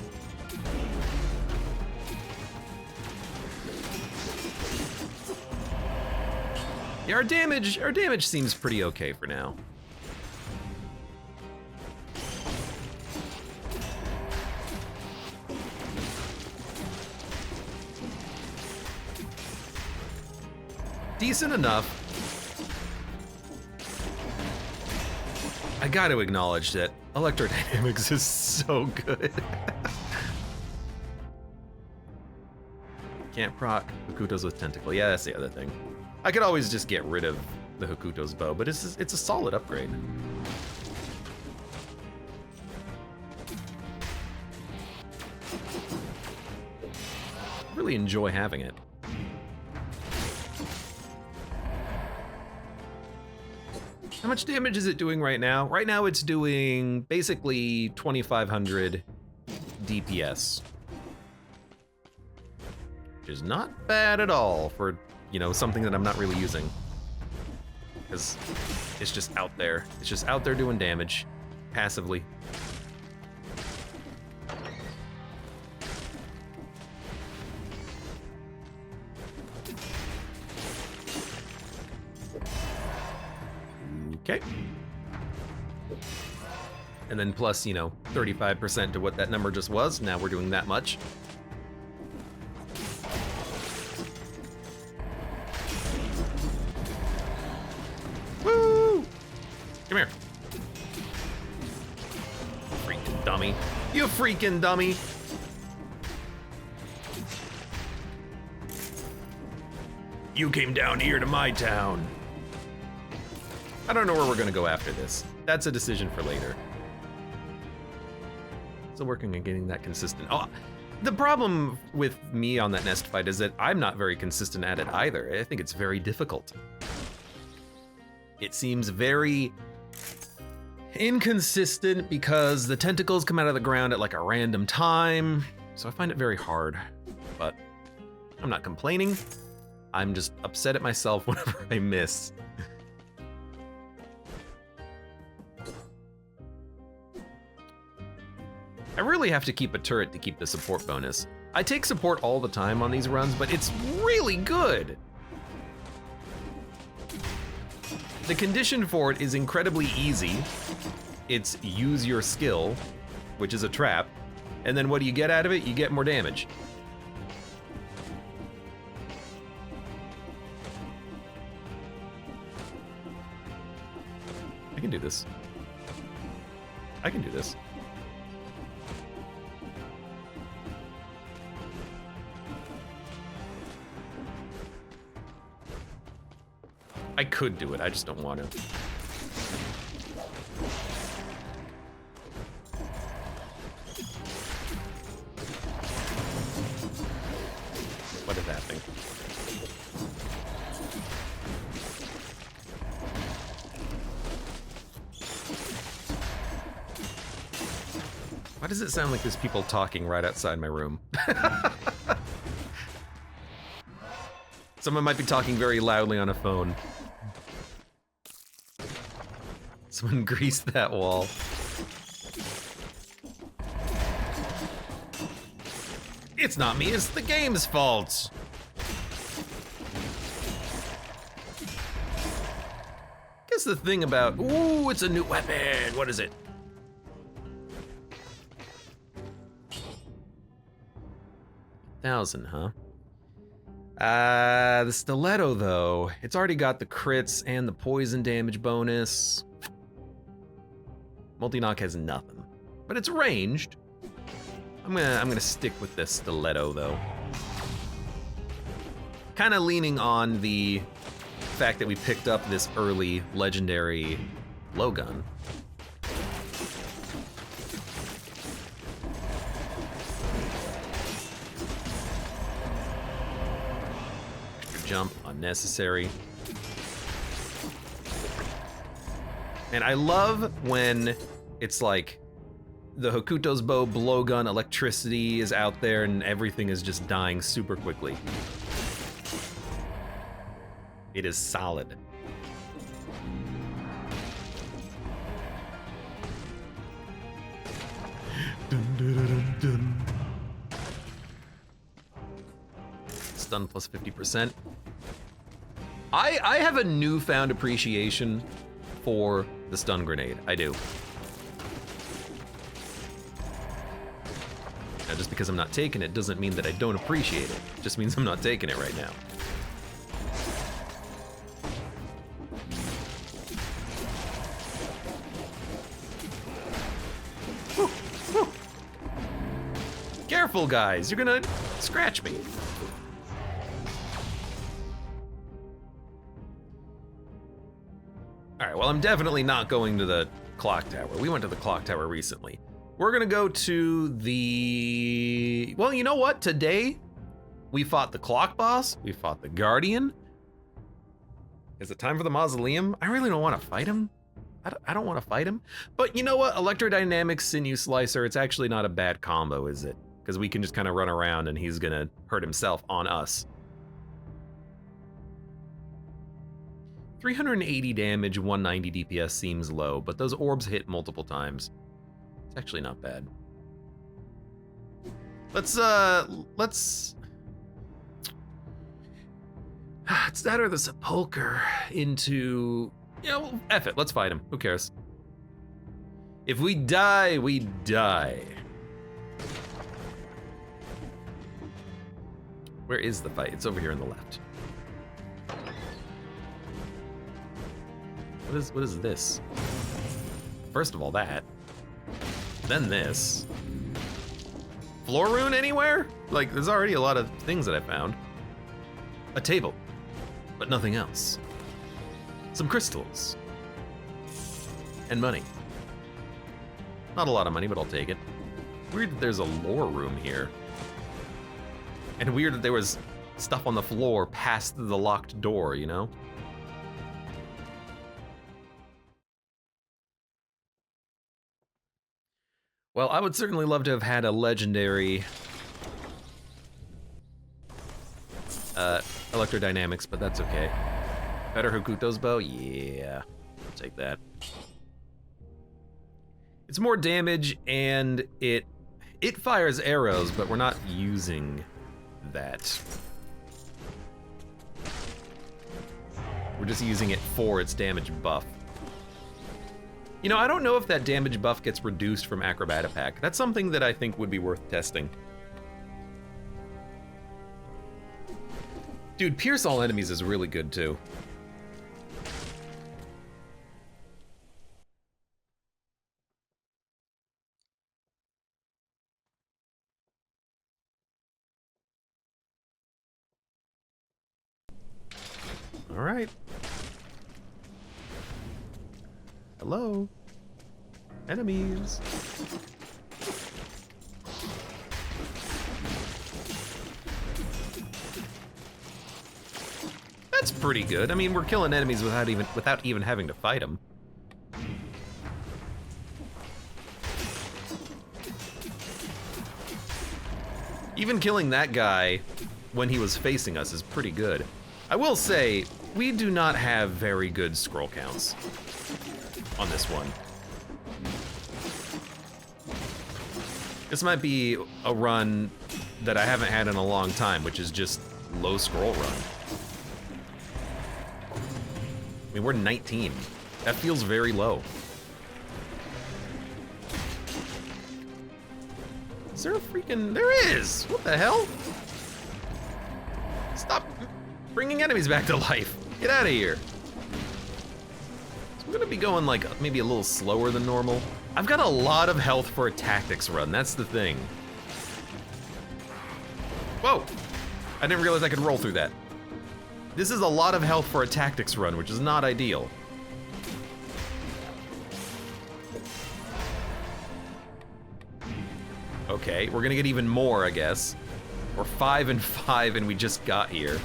Yeah, our damage seems pretty okay for now. Decent enough. I got to acknowledge that electrodynamics is so good. Can't proc Hokutos with tentacle. Yeah, that's the other thing. I could always just get rid of the Hokuto's bow, but it's a solid upgrade. Really enjoy having it. How much damage is it doing right now? Right now it's doing basically 2,500 DPS. Which is not bad at all for, you know, something that I'm not really using. Because it's just out there. It's just out there doing damage, passively. Okay. And then plus, you know, 35% to what that number just was. Now we're doing that much. Woo! Come here. Freaking dummy. You freaking dummy. You came down here to my town. I don't know where we're gonna go after this. That's a decision for later. Still working on getting that consistent. Oh, the problem with me on that nest fight is that I'm not very consistent at it either. I think it's very difficult. It seems very inconsistent because the tentacles come out of the ground at like a random time. So I find it very hard, but I'm not complaining. I'm just upset at myself whenever I miss. I really have to keep a turret to keep the support bonus. I take support all the time on these runs, but it's really good. The condition for it is incredibly easy. It's use your skill, which is a trap, and then what do you get out of it? You get more damage. can do this. I can do this. I could do it, I just don't want to. What is happening? Why does it sound like there's people talking right outside my room? Someone might be talking very loudly on a phone. Someone greased that wall. It's not me, it's the game's fault. Guess the thing about, ooh, it's a new weapon. What is it? $1,000, huh? The stiletto though, it's already got the crits and the poison damage bonus. Multi-knock has nothing, but it's ranged. I'm gonna stick with this stiletto though. Kind of leaning on the fact that we picked up this early legendary blowgun. Jump unnecessary. And I love when it's like the Hokuto's bow blowgun electricity is out there and everything is just dying super quickly. It is solid. Dun, dun, dun, dun. Stun plus 50%. I have a newfound appreciation for the stun grenade. I do. Now, just because I'm not taking it doesn't mean that I don't appreciate it. It just means I'm not taking it right now. Whew, whew. Careful, guys. You're gonna scratch me. All right, well, I'm definitely not going to the clock tower. We went to the clock tower recently. We're gonna go to the, well, you know what? Today, we fought the clock boss, we fought the guardian. Is it time for the mausoleum? I really don't wanna fight him. I don't wanna fight him. But you know what? Electrodynamics, Sinew Slicer, it's actually not a bad combo, is it? Because we can just kind of run around and he's gonna hurt himself on us. 380 damage, 190 DPS seems low, but those orbs hit multiple times. It's actually not bad. Let's it's that or the sepulcher into, you know, F it, let's fight him, who cares? If we die, we die. Where is the fight? It's over here on the left. What is this? First of all, that. Then this. Floor rune anywhere? Like, there's already a lot of things that I found. A table, but nothing else. Some crystals. And money. Not a lot of money, but I'll take it. Weird that there's a lore room here. And weird that there was stuff on the floor past the locked door, you know? Well, I would certainly love to have had a legendary electrodynamics, but that's okay. Better Hokuto's bow? Yeah, I'll take that. It's more damage and it fires arrows, but we're not using that. We're just using it for its damage buff. You know, I don't know if that damage buff gets reduced from Acrobat Pack. That's something that I think would be worth testing. Dude, Pierce All Enemies is really good too. All right. Hello. Enemies. That's pretty good. I mean, we're killing enemies without even having to fight them. Even killing that guy when he was facing us is pretty good. I will say, we do not have very good scroll counts on this one. This might be a run that I haven't had in a long time, which is just low scroll run. I mean, we're 19. That feels very low. Is there a freaking... There is! What the hell? Stop bringing enemies back to life. Get out of here. So I'm gonna be going like maybe a little slower than normal. I've got a lot of health for a tactics run, that's the thing. Whoa! I didn't realize I could roll through that. This is a lot of health for a tactics run, which is not ideal. Okay, we're gonna get even more, I guess. We're 5 and 5 and we just got here.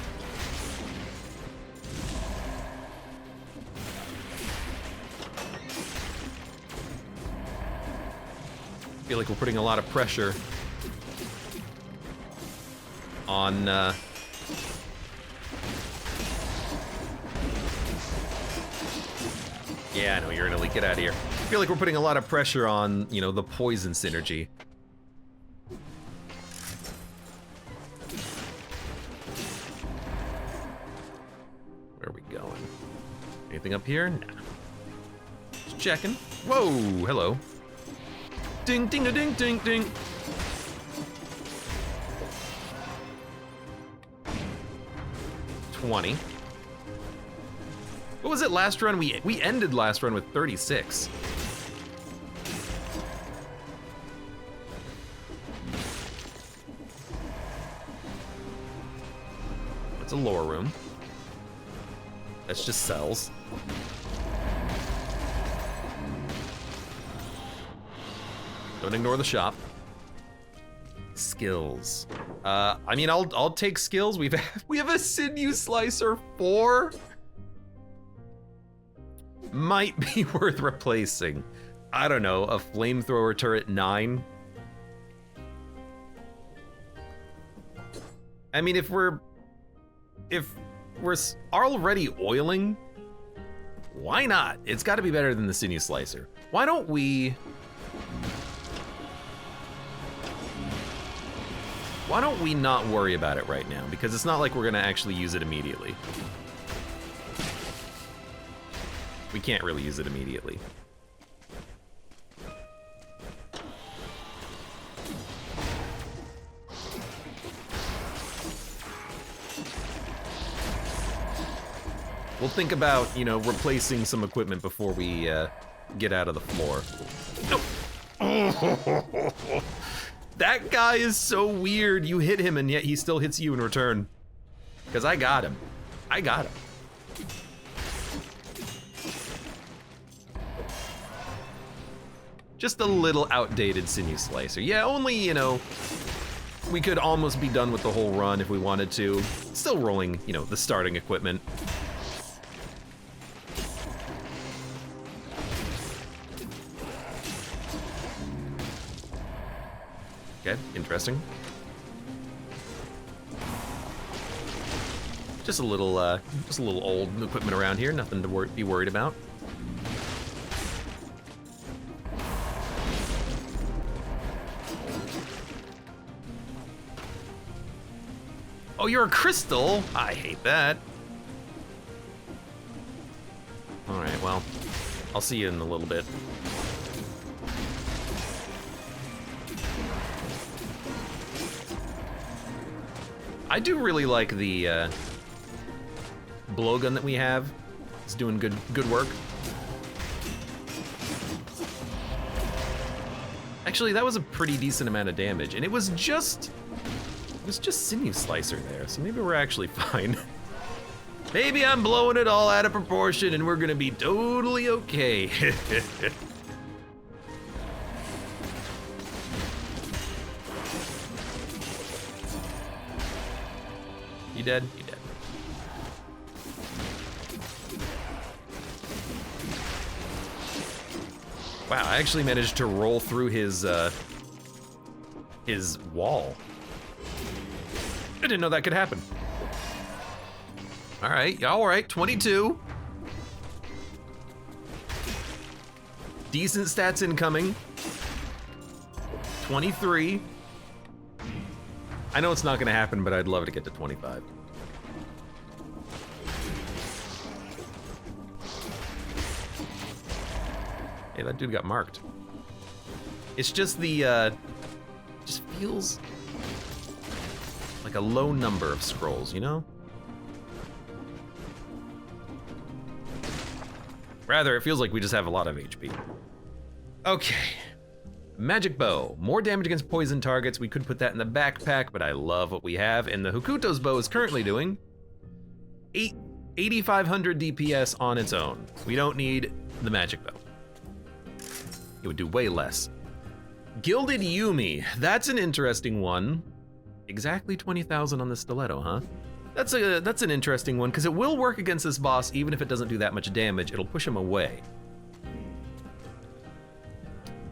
I feel like we're putting a lot of pressure on yeah, I know you're an elite. Get out of here. I feel like we're putting a lot of pressure on, you know, the poison synergy. Where are we going? Anything up here? Nah. Just checking. Whoa, hello. Ding, ding, a ding, ding, ding. $20. What was it last run? We ended last run with 36. It's a lower room. That's just cells. Don't ignore the shop. Skills. I mean, I'll take skills. We have a sinew slicer 4. Might be worth replacing. I don't know, a flamethrower turret 9. I mean, if we're already oiling, why not? It's got to be better than the sinew slicer. Why don't we not worry about it right now? Because it's not like we're gonna actually use it immediately. We can't really use it immediately. We'll think about, you know, replacing some equipment before we get out of the floor. Nope. That guy is so weird. You hit him and yet he still hits you in return. Because I got him. I got him. Just a little outdated sinew slicer. Yeah, only, you know, we could almost be done with the whole run if we wanted to. Still rolling, you know, the starting equipment. Okay, interesting. Just a little old equipment around here, nothing to be worried about. Oh, you're a crystal? I hate that. All right, well, I'll see you in a little bit. I do really like the blowgun that we have. It's doing good work. Actually, that was a pretty decent amount of damage, and it was just sinew slicer there, so maybe we're actually fine. Maybe I'm blowing it all out of proportion and we're gonna be totally okay. You dead? You dead. Wow, I actually managed to roll through his wall. I didn't know that could happen. All right, 22. Decent stats incoming. 23. I know it's not gonna happen, but I'd love to get to 25. Hey, that dude got marked. It's just the, just feels like a low number of scrolls, you know? Rather, it feels like we just have a lot of HP. Okay. Magic bow, more damage against poison targets. We could put that in the backpack, but I love what we have. And the Hokuto's bow is currently doing 8,500 DPS on its own. We don't need the magic bow. It would do way less. Gilded Yumi, that's an interesting one. Exactly 20,000 on the stiletto, huh? That's an interesting one, because it will work against this boss even if it doesn't do that much damage. It'll push him away.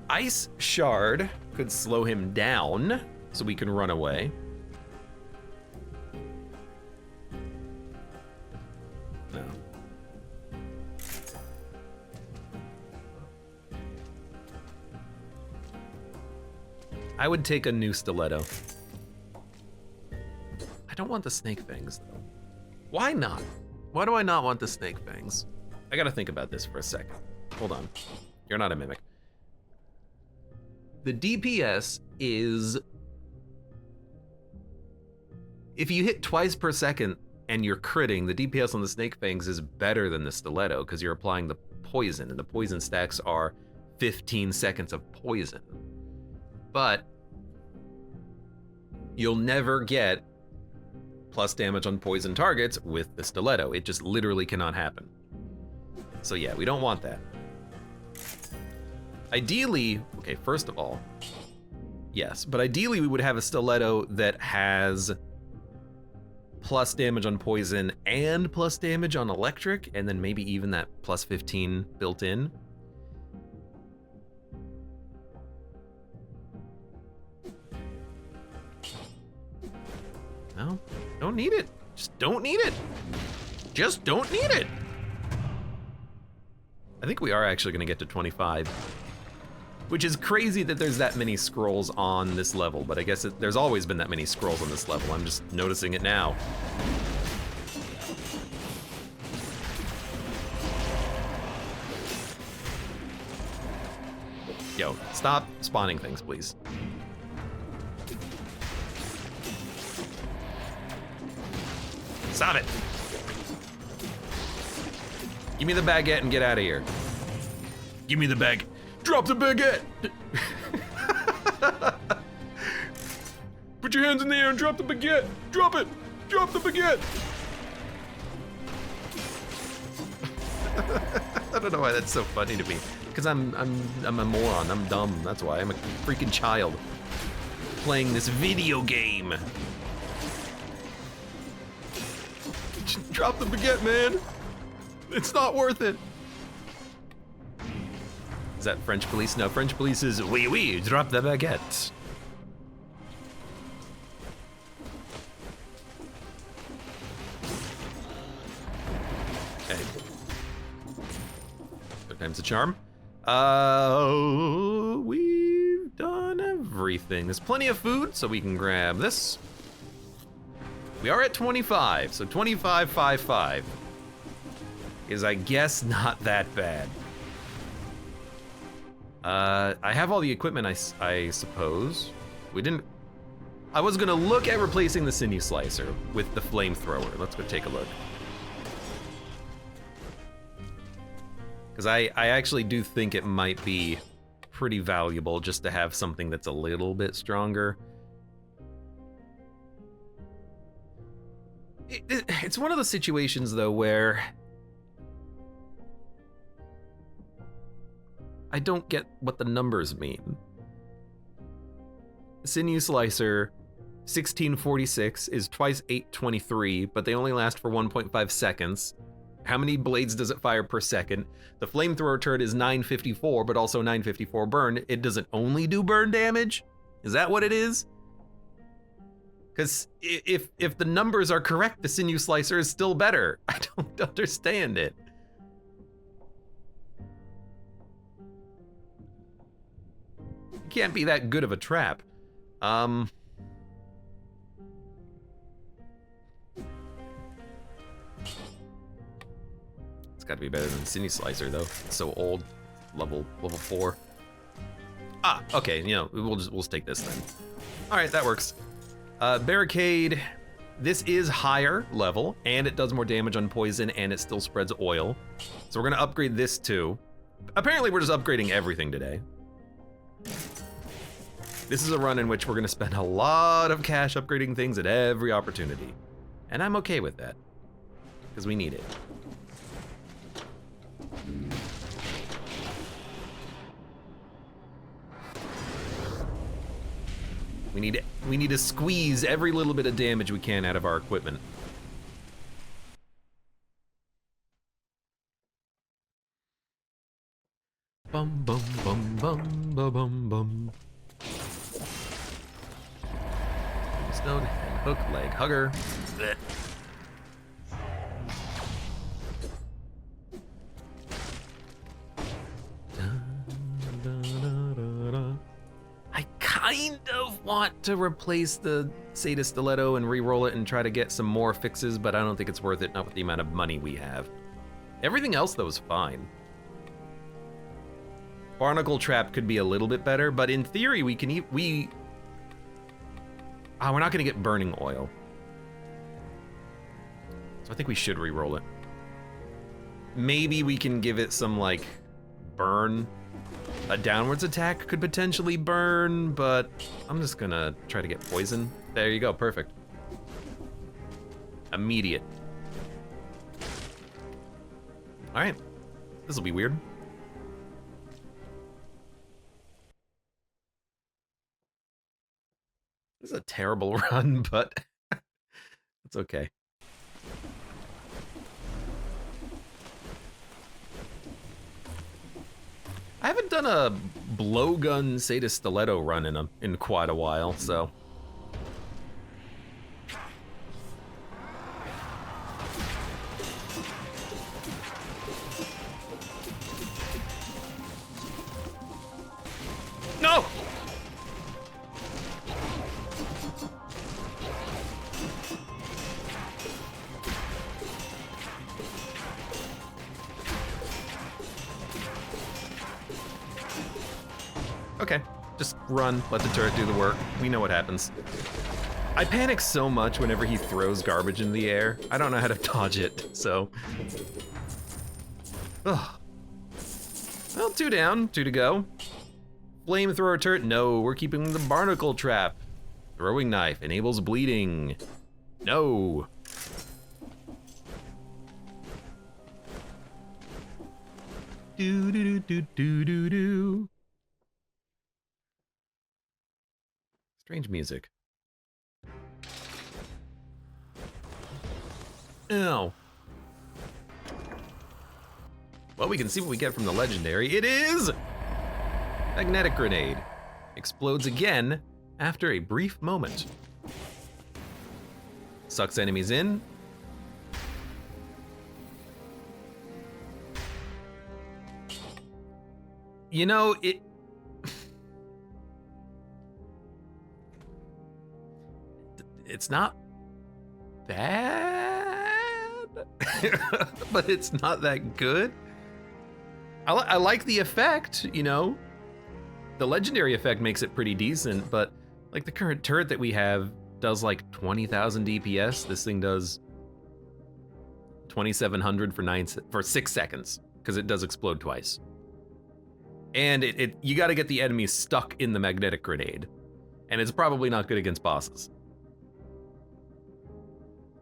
Ice Shard could slow him down, so we can run away. No. I would take a new stiletto. I don't want the snake fangs, though. Why not? Why do I not want the snake fangs? I gotta think about this for a second. Hold on. You're not a mimic. The DPS is... If you hit twice per second and you're critting, the DPS on the snake fangs is better than the stiletto because you're applying the poison, and the poison stacks are 15 seconds of poison. But you'll never get plus damage on poison targets with the stiletto. It just literally cannot happen. So yeah, we don't want that. Ideally, okay, first of all, yes, but ideally we would have a stiletto that has plus damage on poison and plus damage on electric, and then maybe even that plus 15 built in. No, don't need it. Just don't need it. Just don't need it. I think we are actually gonna get to 25. Which is crazy that there's that many scrolls on this level, but I guess there's always been that many scrolls on this level. I'm just noticing it now. Yo, stop spawning things, please. Stop it. Give me the baguette and get out of here. Give me the bag. Drop the baguette! Put your hands in the air and drop the baguette! Drop it! Drop the baguette! I don't know why that's so funny to me. Because I'm a moron, I'm dumb, that's why. I'm a freaking child. Playing this video game. Just drop the baguette, man! It's not worth it! Is that French police? No, French police is oui, oui, drop the baguette. Okay. Third time's the charm. We've done everything. There's plenty of food, so we can grab this. We are at 25, so 25, 5, 5 is, I guess, not that bad. I have all the equipment, I suppose. We didn't... I was gonna look at replacing the sinew slicer with the flamethrower. Let's go take a look. Because I actually do think it might be pretty valuable just to have something that's a little bit stronger. It's one of those situations, though, where I don't get what the numbers mean. Sinew Slicer 1646 is twice 823, but they only last for 1.5 seconds. How many blades does it fire per second? The flamethrower turret is 954, but also 954 burn. It doesn't only do burn damage? Is that what it is? Because if the numbers are correct, the Sinew Slicer is still better. I don't understand it. It can't be that good of a trap. It's got to be better than Sinew Slicer, though. It's so old. Level 4. Ah, okay. You know, we'll just take this then. All right, that works. Barricade. This is higher level, and it does more damage on poison, and it still spreads oil. So we're gonna upgrade this too. Apparently, we're just upgrading everything today. This is a run in which we're gonna spend a lot of cash upgrading things at every opportunity. And I'm okay with that, because we need it. We need to squeeze every little bit of damage we can out of our equipment. Bum bum bum bum bum bum bum. Stone, head hook, leg hugger. Blech. I kind of want to replace the Seda Stiletto and re-roll it and try to get some more fixes, but I don't think it's worth it, not with the amount of money we have. Everything else, though, is fine. Barnacle Trap could be a little bit better, but in theory, we can we're not gonna get burning oil. So I think we should re-roll it. Maybe we can give it some, like, burn. A downwards attack could potentially burn, but I'm just gonna try to get poison. There you go, perfect. Immediate. All right, this will be weird. This is a terrible run, but it's okay. I haven't done a blowgun Seda Stiletto run in quite a while, so. No! Okay, just run, let the turret do the work. We know what happens. I panic so much whenever he throws garbage in the air. I don't know how to dodge it, so. Ugh. Well, 2 down, 2 to go. Flamethrower turret, no, we're keeping the barnacle trap. Throwing knife enables bleeding. No. Do do do do do do. Strange music. Ow. Well, we can see what we get from the legendary. It is magnetic grenade. Explodes again after a brief moment. Sucks enemies in. You know, it's not bad, but it's not that good. I like the effect, you know. The legendary effect makes it pretty decent, but like the current turret that we have does like 20,000 DPS. This thing does 2,700 for 6 seconds because it does explode twice. And you got to get the enemies stuck in the magnetic grenade, and it's probably not good against bosses.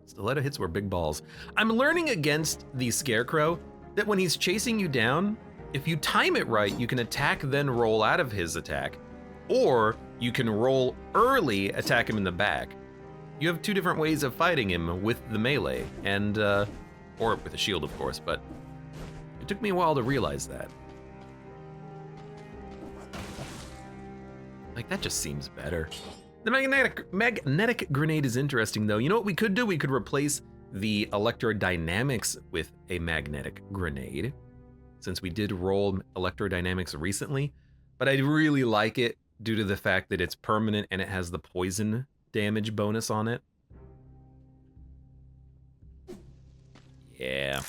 Stiletto hits were big balls. I'm learning against the Scarecrow that when he's chasing you down, if you time it right, you can attack then roll out of his attack, or you can roll early, attack him in the back. You have two different ways of fighting him with the melee, and or with a shield, of course, but it took me a while to realize that. Like, that just seems better. The magnetic grenade is interesting, though. You know what we could do? We could replace the electrodynamics with a magnetic grenade, since we did roll electrodynamics recently, but I really like it due to the fact that it's permanent and it has the poison damage bonus on it. Yeah.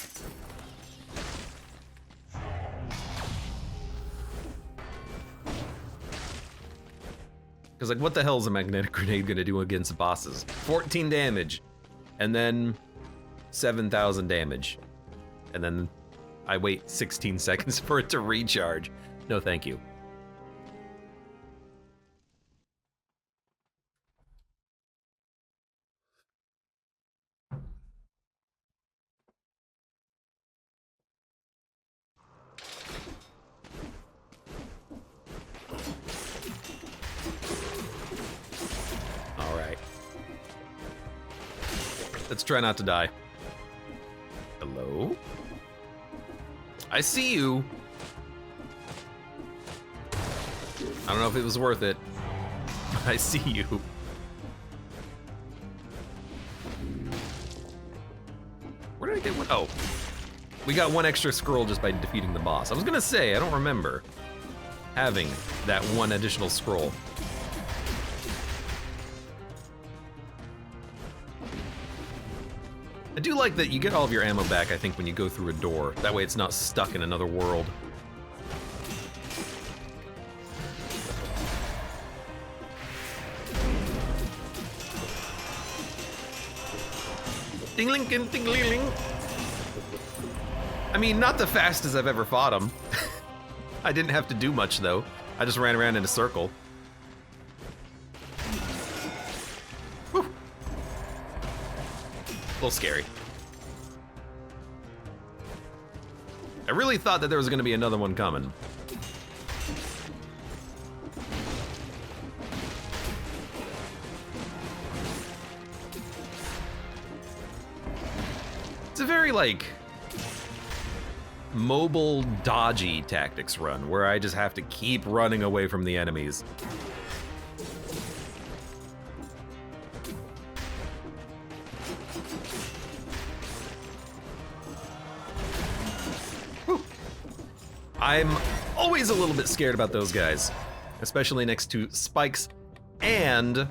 Because, like, what the hell is a magnetic grenade gonna do against bosses? 14 damage, and then 7,000 damage. And then I wait 16 seconds for it to recharge. No, thank you. Let's try not to die. Hello? I see you. I don't know if it was worth it. I see you. Where did I get one? Oh. We got one extra scroll just by defeating the boss. I was gonna say, I don't remember having that one additional scroll. I do like that you get all of your ammo back, I think, when you go through a door. That way it's not stuck in another world. Ding-ling, ding-ling-ling. I mean, not the fastest I've ever fought him. I didn't have to do much, though. I just ran around in a circle. Whew. A little scary. I really thought that there was gonna be another one coming. It's a very, like, mobile, dodgy tactics run, where I just have to keep running away from the enemies. I'm always a little bit scared about those guys, especially next to spikes and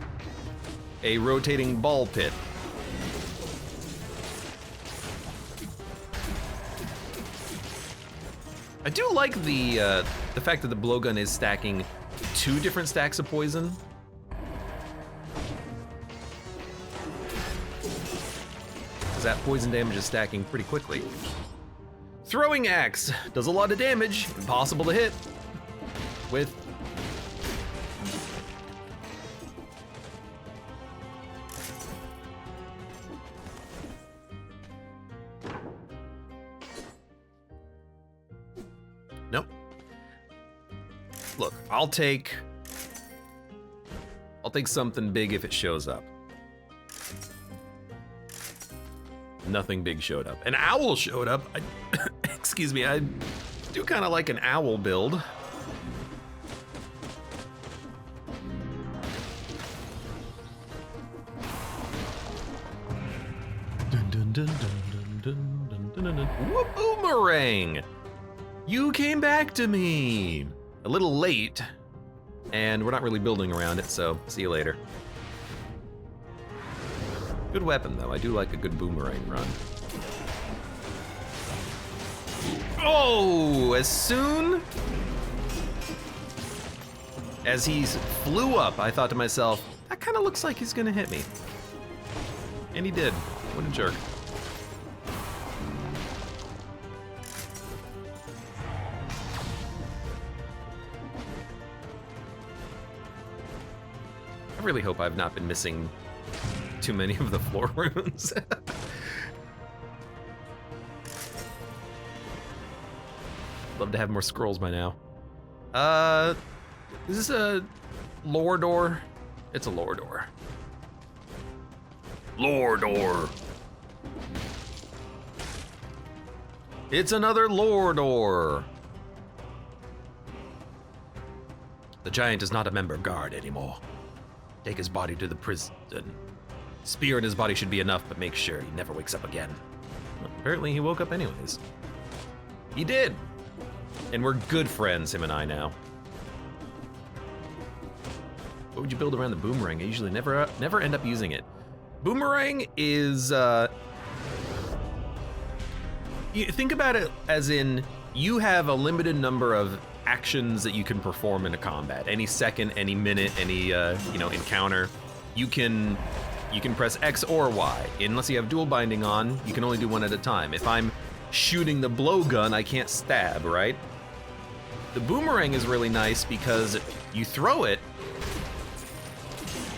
a rotating ball pit. I do like the fact that the blowgun is stacking 2 different stacks of poison. Because that poison damage is stacking pretty quickly. Throwing axe does a lot of damage, impossible to hit with. Nope. Look, I'll take something big if it shows up. Nothing big showed up. An owl showed up. Excuse me, I do kind of like an owl build. Dun, dun, dun, dun, dun, dun, dun, dun, dun. Whoop, boomerang! You came back to me! A little late, and we're not really building around it, so see you later. Good weapon, though. I do like a good boomerang run. Oh, as soon as he flew up, I thought to myself, that kind of looks like he's gonna hit me. And he did. What a jerk. I really hope I've not been missing too many of the floor runes. Love to have more scrolls by now. Is this a lore door? It's a lore door. Lore door. It's another lore door. The giant is not a member guard anymore. Take his body to the prison. Spear in his body should be enough, but make sure he never wakes up again. Well, apparently he woke up anyways. He did. And we're good friends, him and I now. What would you build around the boomerang? I usually never end up using it. Boomerang is, you think about it as in, you have a limited number of actions that you can perform in a combat. Any second, any minute, any encounter. You can press X or Y. Unless you have dual binding on, you can only do one at a time. If I'm shooting the blowgun, I can't stab, right? The boomerang is really nice because you throw it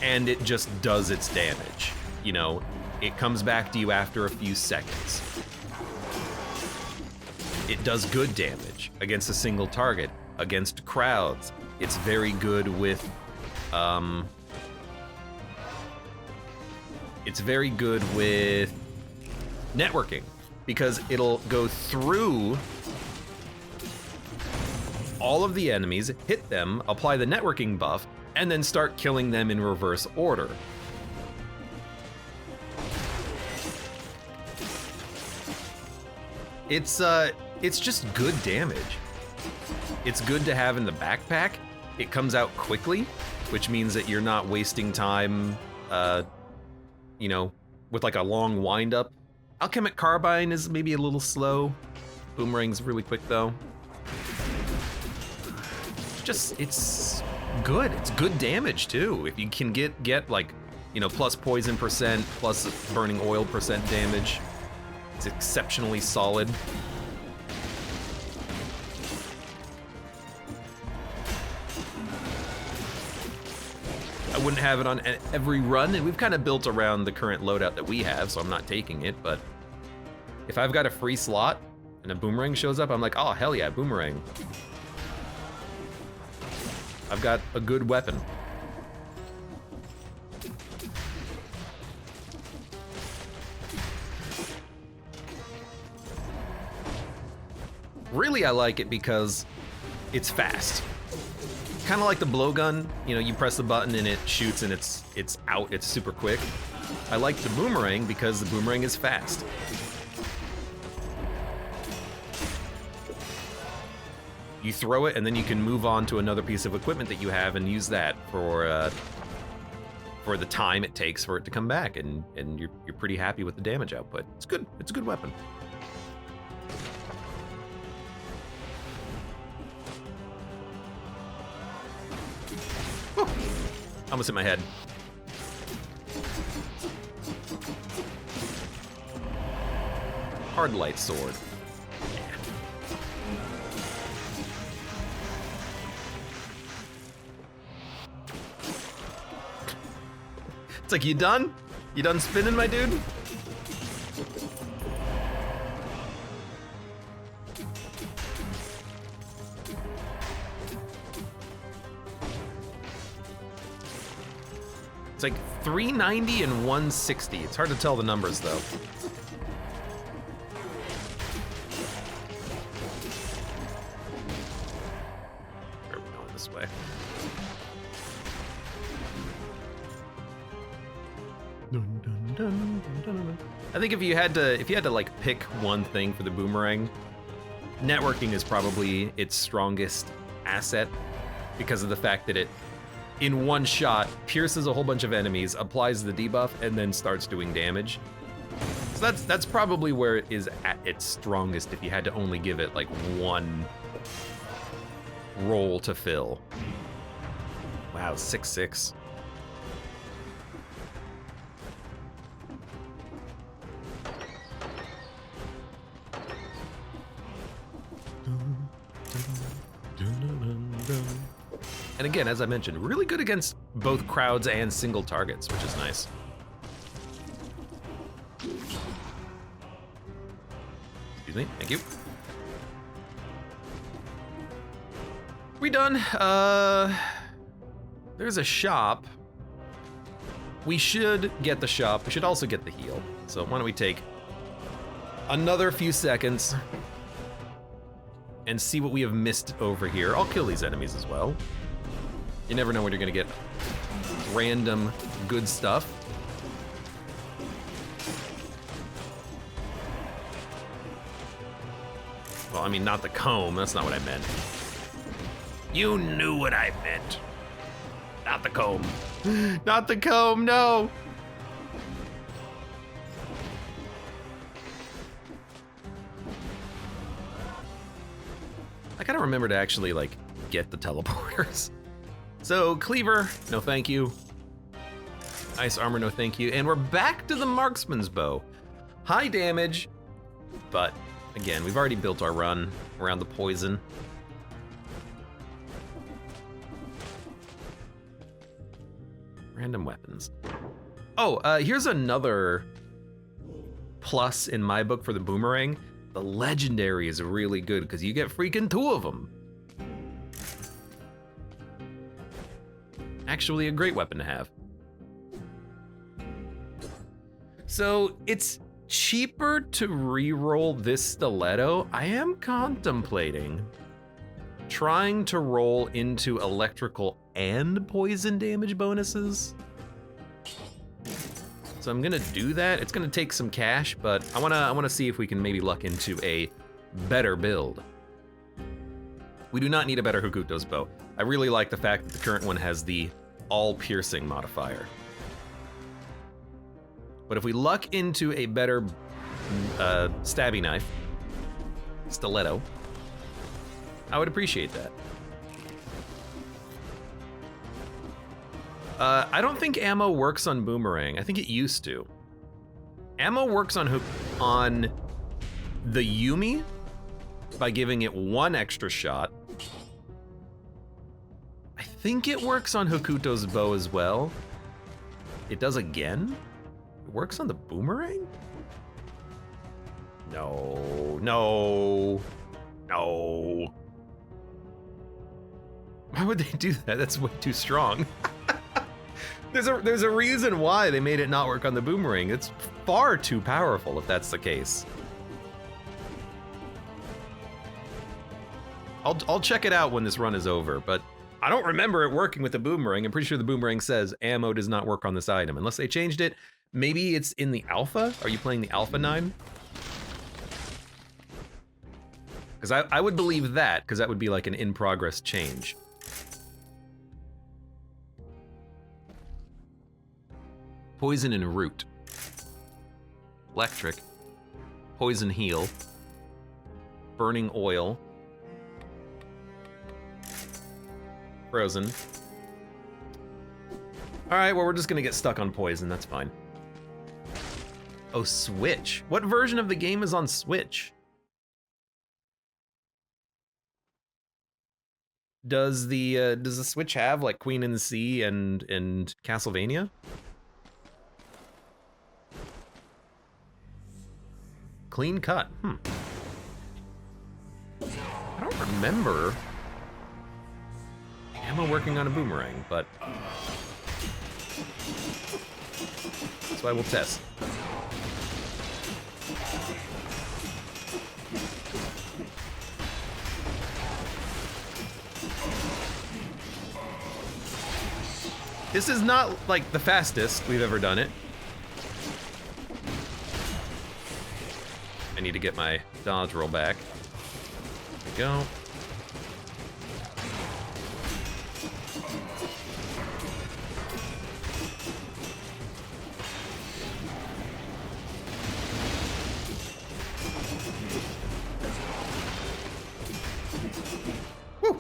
and it just does its damage. You know, it comes back to you after a few seconds. It does good damage against a single target, against crowds. It's very good with, networking because it'll go through all of the enemies, hit them, apply the networking buff, and then start killing them in reverse order. It's just good damage. It's good to have in the backpack. It comes out quickly, which means that you're not wasting time, with like a long wind up. Alchemic Carbine is maybe a little slow. Boomerang's really quick though. It's good. It's good damage too. If you can get like, plus poison percent, plus burning oil percent damage, it's exceptionally solid. I wouldn't have it on every run, and we've kind of built around the current loadout that we have, so I'm not taking it, but if I've got a free slot and a boomerang shows up, I'm like, oh, hell yeah, boomerang. I've got a good weapon. Really, I like it because it's fast. Kind of like the blowgun, you press the button and it shoots and it's out, it's super quick. I like the boomerang because the boomerang is fast. You throw it and then you can move on to another piece of equipment that you have and use that for the time it takes for it to come back, and you're pretty happy with the damage output. It's good. It's a good weapon. Whew. Almost hit my head. Hard light sword. It's like, you done? You done spinning, my dude? It's like 390 and 160. It's hard to tell the numbers, though. We're going this way. I think if you had to like pick one thing for the boomerang, networking is probably its strongest asset because of the fact that it, in one shot, pierces a whole bunch of enemies, applies the debuff, and then starts doing damage. So that's probably where it is at its strongest if you had to only give it like one role to fill. Wow, 6'6". And again, as I mentioned, really good against both crowds and single targets, which is nice. me. Thank you. We done? There's a shop. We should get the shop. We should also get the heal. So why don't we take another few seconds and see what we have missed over here. I'll kill these enemies as well. You never know when you're gonna get random good stuff. Well, I mean, not the comb. That's not what I meant. You knew what I meant. Not the comb. Not the comb, no! I gotta remember to actually, like, get the teleporters. So, cleaver, no thank you. Ice armor, no thank you. And we're back to the marksman's bow. High damage, but again, we've already built our run around the poison. Random weapons. Oh, here's another plus in my book for the boomerang. The legendary is really good because you get freaking 2 of them. Actually a great weapon to have. So it's cheaper to re-roll this stiletto. I am contemplating trying to roll into electrical and poison damage bonuses. So I'm gonna do that. It's gonna take some cash, but I wanna see if we can maybe luck into a better build. We do not need a better Hokuto's bow. I really like the fact that the current one has the all-piercing modifier. But if we luck into a better stabby knife, stiletto, I would appreciate that. I don't think ammo works on boomerang. I think it used to. Ammo works on the Yumi by giving it 1 extra shot. I think it works on Hokuto's bow as well. It does again? It works on the boomerang? No, no, no. Why would they do that? That's way too strong. There's a reason why they made it not work on the boomerang. It's far too powerful if that's the case. I'll check it out when this run is over, but I don't remember it working with the boomerang. I'm pretty sure the boomerang says ammo does not work on this item. Unless they changed it. Maybe it's in the alpha? Are you playing the alpha 9? Because I would believe that, because that would be like an in-progress change. Poison and root. Electric. Poison heal. Burning oil. Frozen. Alright, well, we're just gonna get stuck on poison, that's fine. Oh, Switch. What version of the game is on Switch? Does the Switch have like Queen and the Sea and Castlevania? Clean cut. I don't remember ammo working on a boomerang, but that's why we'll test. This is not like the fastest we've ever done it. I need to get my dodge roll back. There we go. Woo!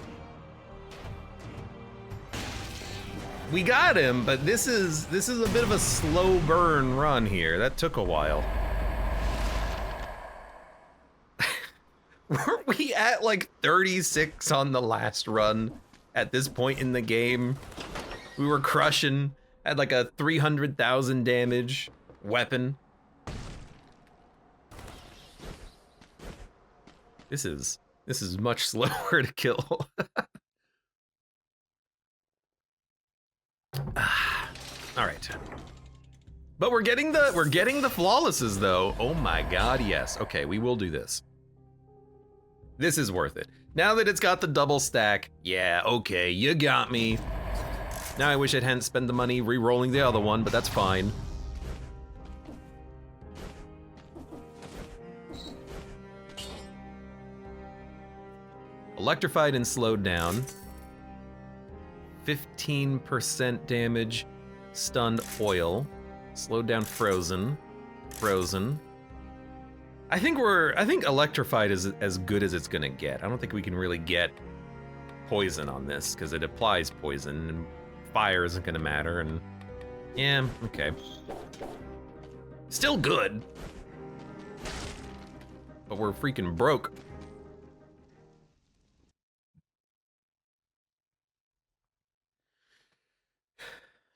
We got him, but this is a bit of a slow burn run here. That took a while. Weren't we at like 36 on the last run at this point in the game? We were crushing, had like a 300,000 damage weapon. This is much slower to kill. All right. But we're getting the flawlesses though. Oh my god, yes. Okay, we will do this. This is worth it. Now that it's got the double stack, yeah, okay, you got me. Now I wish I hadn't spent the money re-rolling the other one, but that's fine. Electrified and slowed down. 15% damage, stunned oil. Slowed down frozen. Frozen. I think electrified is as good as it's gonna get. I don't think we can really get poison on this, because it applies poison, and fire isn't gonna matter, and yeah, okay. Still good. But we're freaking broke.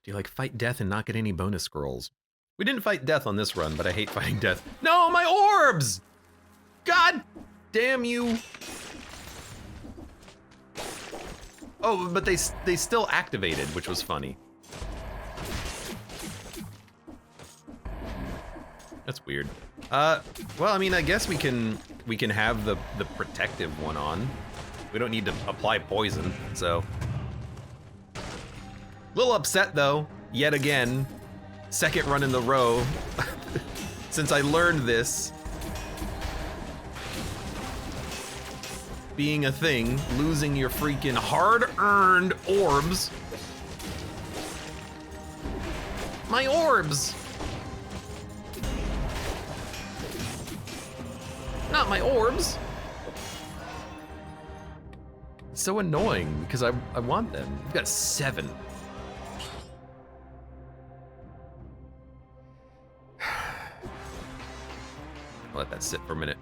Do you like fight death and not get any bonus scrolls? We didn't fight death on this run, but I hate fighting death. No, my orbs! God damn you. Oh, but they still activated, which was funny. That's weird. Well, I mean, I guess we can have the protective one on. We don't need to apply poison, so. Little upset though, yet again. Second run in the row since I learned this being a thing, losing your freaking hard-earned orbs. My orbs! Not my orbs! It's so annoying because I want them. We've got 7. I'll let that sit for a minute.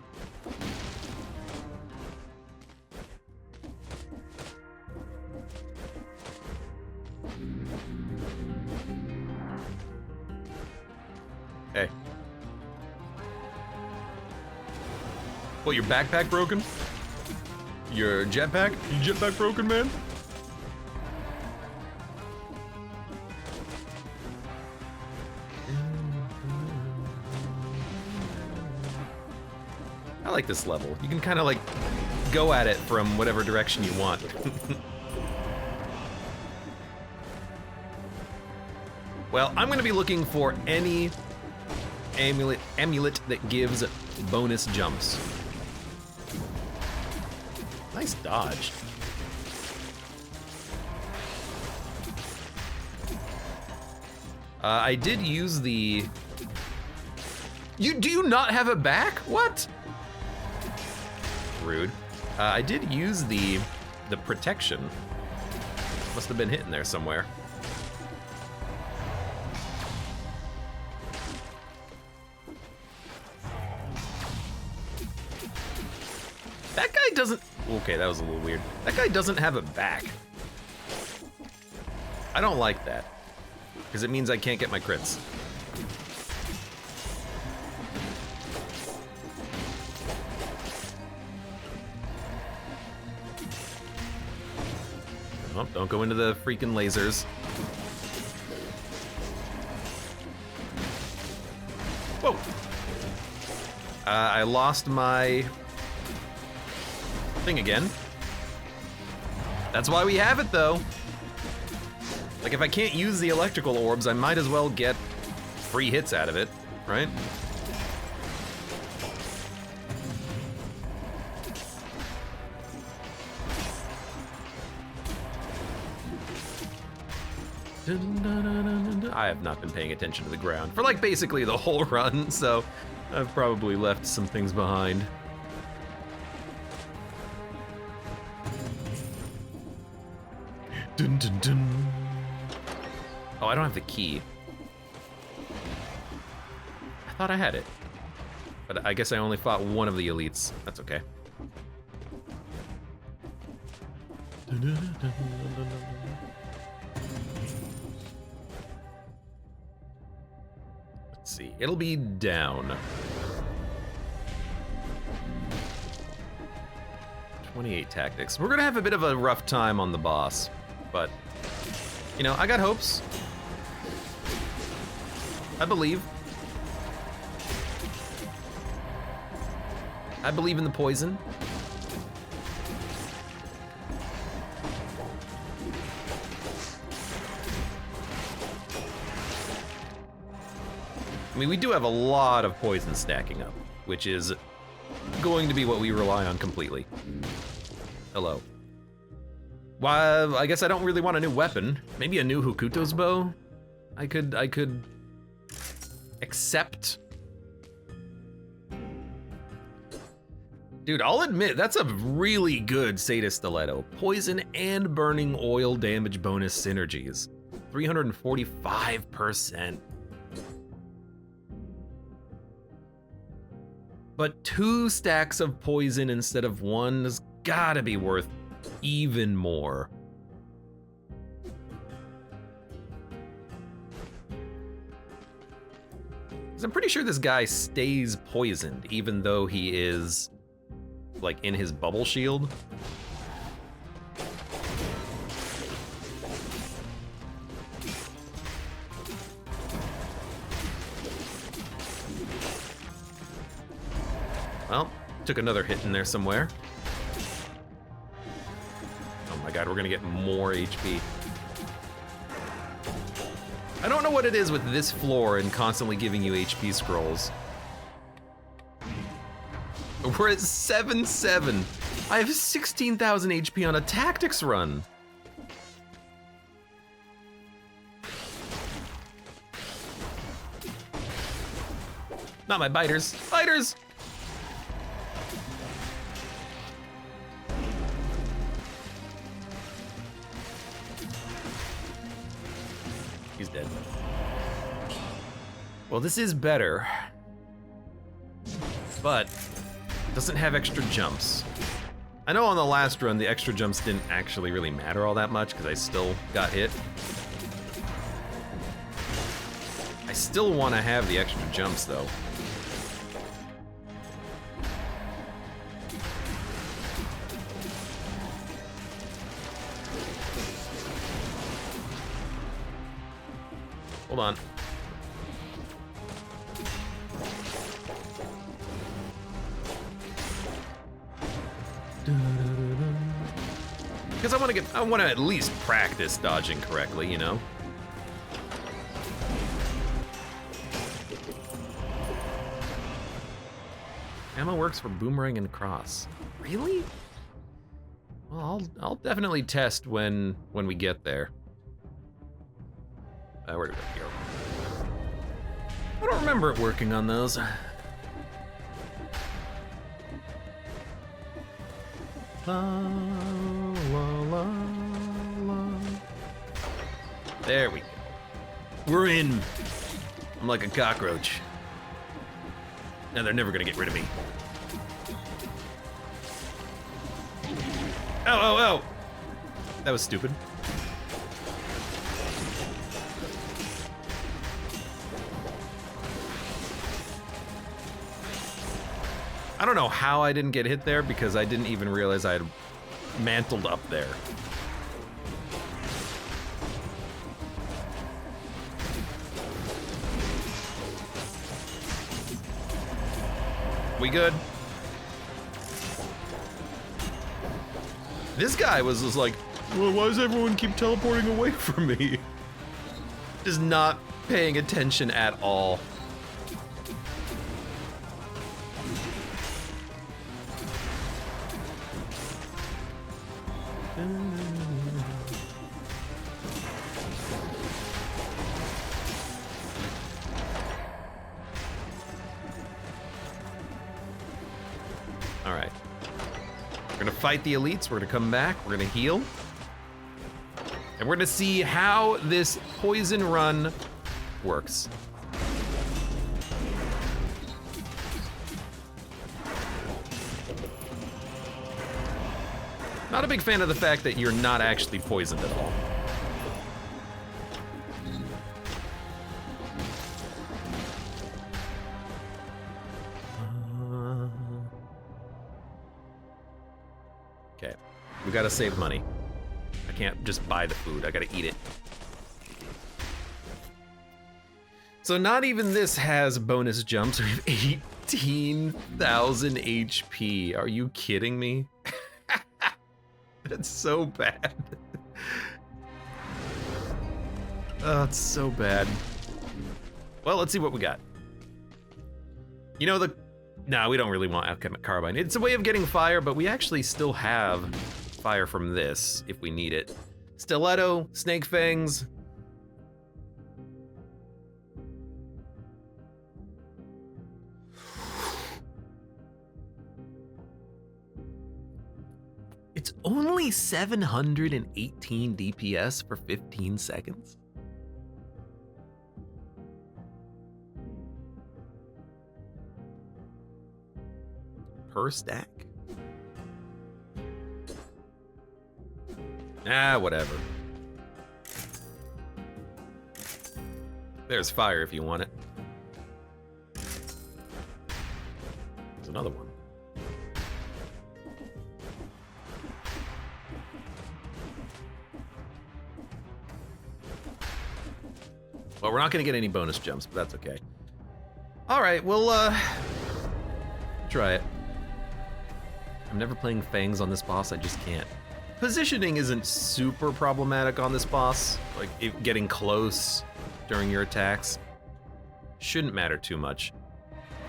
Hey. What, your backpack broken? Your jetpack? Your jetpack broken, man? I like this level. You can kind of like go at it from whatever direction you want. Well, I'm gonna be looking for any amulet that gives bonus jumps. Nice dodge. I did use the... Do you not have it back? What? Rude. I did use the protection. Must have been hitting there somewhere. That guy doesn't... Okay, that was a little weird. That guy doesn't have it back. I don't like that, because it means I can't get my crits. Oh, don't go into the freaking lasers. Whoa! I lost my thing again. That's why we have it, though. Like, if I can't use the electrical orbs, I might as well get free hits out of it, right? I have not been paying attention to the ground for like basically the whole run, so I've probably left some things behind. Dun, dun, dun. Oh, I don't have the key. I thought I had it, but I guess I only fought one of the elites. That's okay. Dun, dun, dun, dun, dun, dun. See, it'll be down. 28 tactics. We're gonna have a bit of a rough time on the boss, but, you know, I got hopes. I believe. I believe in the poison. I mean, we do have a lot of poison stacking up, which is going to be what we rely on completely. Hello. Well, I guess I don't really want a new weapon. Maybe a new Hokuto's bow? I could accept. Dude, I'll admit, that's a really good Sada Stiletto. Poison and burning oil damage bonus synergies. 345%. But 2 stacks of poison instead of 1 has gotta be worth even more. Because I'm pretty sure this guy stays poisoned, even though he is, like, in his bubble shield. Well, took another hit in there somewhere. Oh my god, we're gonna get more HP. I don't know what it is with this floor and constantly giving you HP scrolls. We're at 7-7. I have 16,000 HP on a tactics run. Not my biters. Biters! He's dead. Well, this is better, but it doesn't have extra jumps. I know on the last run, the extra jumps didn't actually really matter all that much because I still got hit. I still want to have the extra jumps though. Hold on. Because I want to at least practice dodging correctly, you know? Ammo works for boomerang and cross. Really? Well, I'll definitely test when we get there. Where did it go? I don't remember it working on those. La, la, la, la. There we go. We're in. I'm like a cockroach. Now they're never gonna get rid of me. Oh, oh, oh! That was stupid. I don't know how I didn't get hit there because I didn't even realize I had mantled up there. We good? This guy was just like, well, why does everyone keep teleporting away from me? Just not paying attention at all. All right. We're gonna fight the elites. We're gonna come back. We're gonna heal. And we're gonna see how this poison run works. Not a big fan of the fact that you're not actually poisoned at all. We gotta save money. I can't just buy the food, I gotta eat it. So not even this has bonus jumps. We have 18,000 HP. Are you kidding me? That's so bad. Oh, it's so bad. Well, let's see what we got. You know, no, we don't really want alchemic carbine. It's a way of getting fire, but we actually still have fire from this if we need it. Stiletto, snake fangs. It's only 718 DPS for 15 seconds. Per stack? Ah, whatever. There's fire if you want it. There's another one. Well, we're not gonna get any bonus jumps, but that's okay. All right, we'll try it. I'm never playing Fangs on this boss, I just can't. Positioning isn't super problematic on this boss, like getting close during your attacks shouldn't matter too much.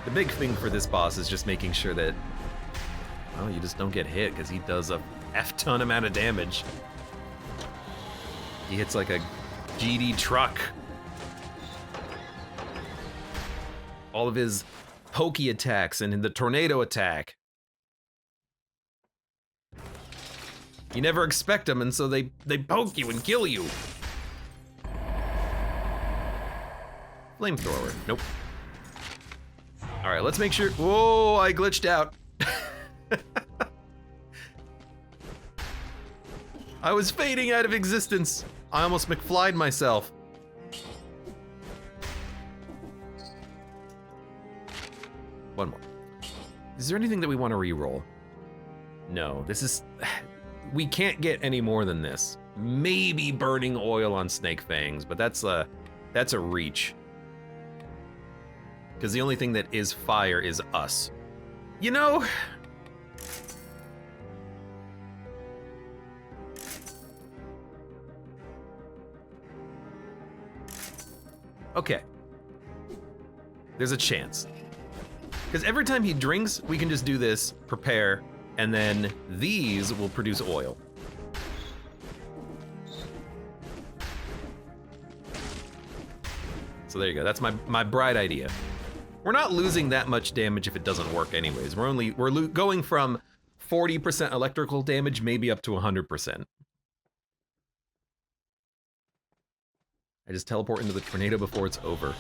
The big thing for this boss is just making sure that, well, you just don't get hit, because he does a F-ton amount of damage. He hits like a GD truck. All of his pokey attacks and in the tornado attack. You never expect them, and so they poke you and kill you. Flamethrower, nope. All right, let's make sure, whoa, I glitched out. I was fading out of existence. I almost McFly'd myself. One more. Is there anything that we want to re-roll? No, this is, we can't get any more than this. Maybe burning oil on snake fangs, but that's a reach. Because the only thing that is fire is us. You know, okay. There's a chance. Because every time he drinks, we can just do this, prepare, and then these will produce oil. So there you go, that's my bright idea. We're not losing that much damage if it doesn't work anyways. We're going from 40% electrical damage, maybe up to 100%. I just teleport into the tornado before it's over.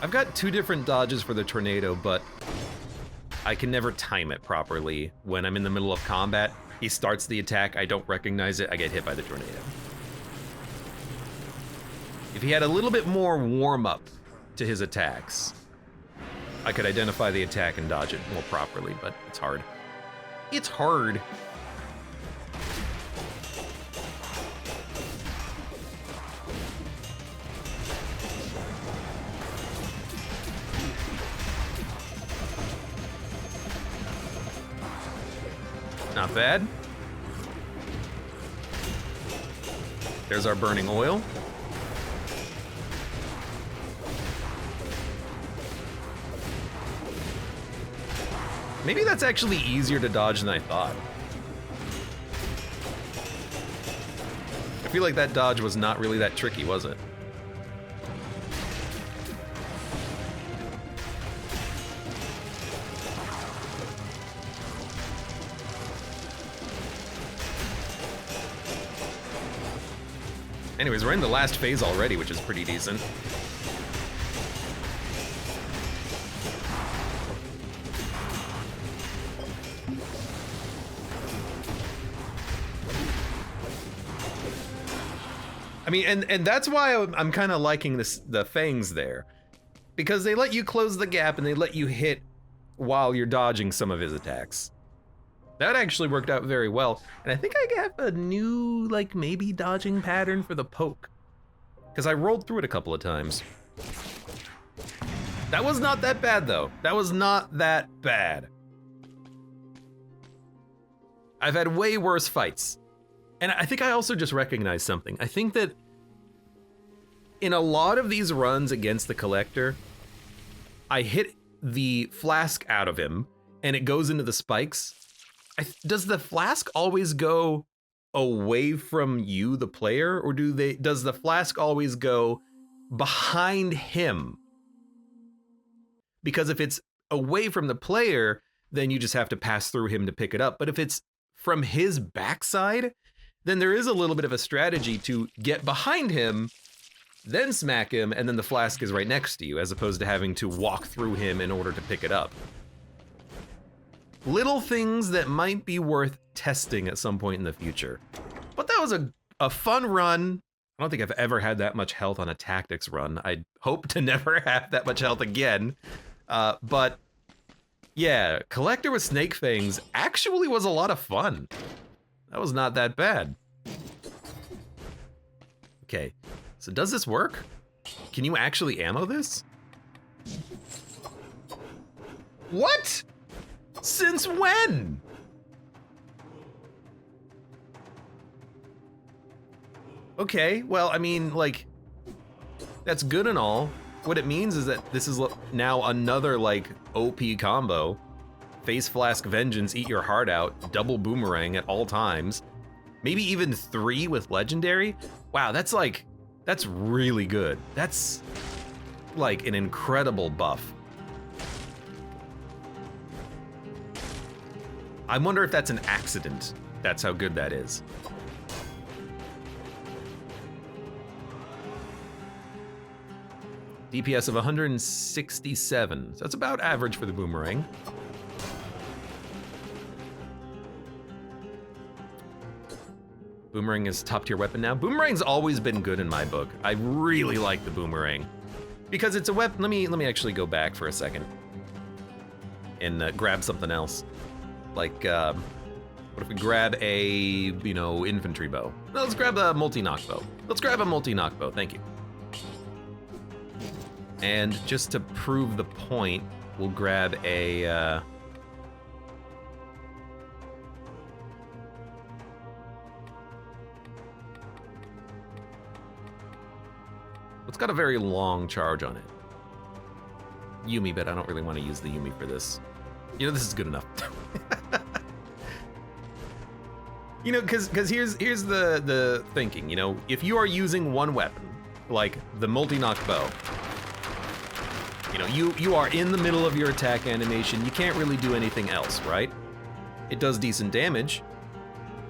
I've got 2 different dodges for the tornado, but I can never time it properly. When I'm in the middle of combat, he starts the attack, I don't recognize it, I get hit by the tornado. If he had a little bit more warm-up to his attacks, I could identify the attack and dodge it more properly, but it's hard. It's hard. Not bad. There's our burning oil. Maybe that's actually easier to dodge than I thought. I feel like that dodge was not really that tricky, was it? Anyways, we're in the last phase already, which is pretty decent. I mean, and that's why I'm kind of liking the fangs there, because they let you close the gap and they let you hit while you're dodging some of his attacks. That actually worked out very well. And I think I have a new, like, maybe dodging pattern for the poke. Because I rolled through it a couple of times. That was not that bad, though. That was not that bad. I've had way worse fights. And I think I also just recognized something. I think that in a lot of these runs against the Collector, I hit the flask out of him, and it goes into the spikes. Does the flask always go away from you, the player, or does the flask always go behind him? Because if it's away from the player, then you just have to pass through him to pick it up. But if it's from his backside, then there is a little bit of a strategy to get behind him, then smack him, and then the flask is right next to you, as opposed to having to walk through him in order to pick it up. Little things that might be worth testing at some point in the future. But that was a fun run. I don't think I've ever had that much health on a tactics run. I hope to never have that much health again. But yeah, Collector with Snake Fangs actually was a lot of fun. That was not that bad. Okay, so does this work? Can you actually ammo this? What? Since when? Okay, well, I mean, like, that's good and all. What it means is that this is now another, like, OP combo. Face Flask Vengeance, eat your heart out, double boomerang at all times. Maybe even 3 with Legendary. Wow, that's really good. That's like an incredible buff. I wonder if that's an accident. That's how good that is. DPS of 167. So that's about average for the boomerang. Boomerang is top tier weapon now. Boomerang's always been good in my book. I really like the boomerang because it's a weapon. Let me actually go back for a second and grab something else. Like, what if we grab a, infantry bow? No, let's grab a multi-knock bow. Let's grab a multi-knock bow, thank you. And just to prove the point, we'll grab a, it's got a very long charge on it. Yumi, but I don't really want to use the Yumi for this. This is good enough. Because here's the thinking. If you are using one weapon, like the multi-knock bow, you are in the middle of your attack animation. You can't really do anything else, right? It does decent damage.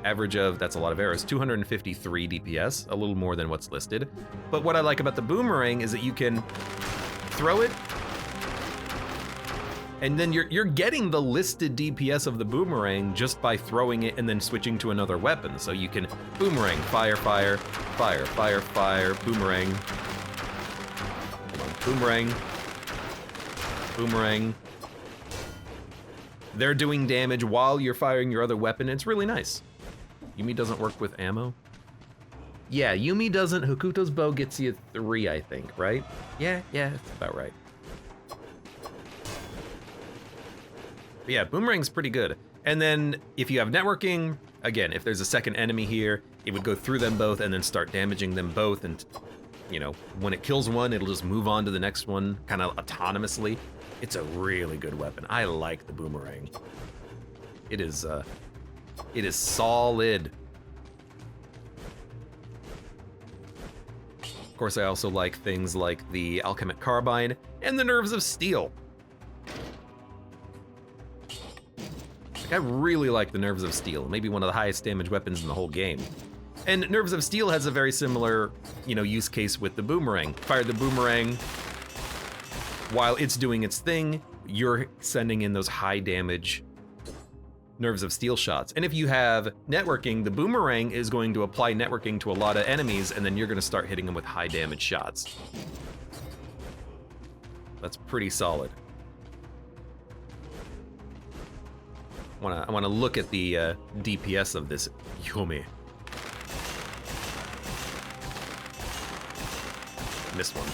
Average of, that's a lot of arrows, 253 DPS, a little more than what's listed. But what I like about the boomerang is that you can throw it, and then you're getting the listed DPS of the boomerang just by throwing it and then switching to another weapon. So you can boomerang, fire, fire, fire, fire, fire, boomerang. Hold on, boomerang, boomerang. They're doing damage while you're firing your other weapon. It's really nice. Yumi doesn't work with ammo? Yeah, Yumi doesn't. Hokuto's bow gets you 3, I think, right? Yeah, that's about right. But yeah, boomerang's pretty good. And then if you have networking, again, if there's a second enemy here, it would go through them both and then start damaging them both. And, when it kills one, it'll just move on to the next one kind of autonomously. It's a really good weapon. I like the boomerang. It is solid. Of course, I also like things like the Alchemic Carbine and the Nerves of Steel. I really like the Nerves of Steel, maybe one of the highest damage weapons in the whole game. And Nerves of Steel has a very similar, use case with the boomerang. Fire the boomerang, while it's doing its thing, you're sending in those high damage Nerves of Steel shots. And if you have networking, the boomerang is going to apply networking to a lot of enemies, and then you're gonna start hitting them with high damage shots. That's pretty solid. I wanna look at the DPS of this Yumi. Missed one.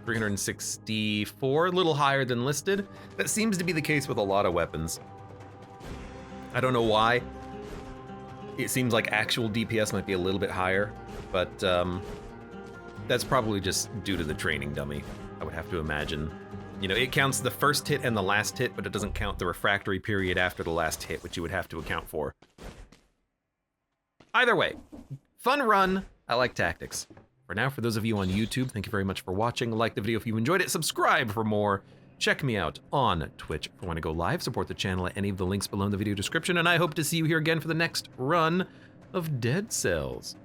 $364, a little higher than listed. That seems to be the case with a lot of weapons. I don't know why. It seems like actual DPS might be a little bit higher, but that's probably just due to the training dummy, I would have to imagine. You know, it counts the first hit and the last hit, but it doesn't count the refractory period after the last hit, which you would have to account for. Either way, fun run. I like tactics. For now, for those of you on YouTube, thank you very much for watching. Like the video if you enjoyed it, subscribe for more. Check me out on Twitch if you want to go live. Support the channel at any of the links below in the video description, and I hope to see you here again for the next run of Dead Cells.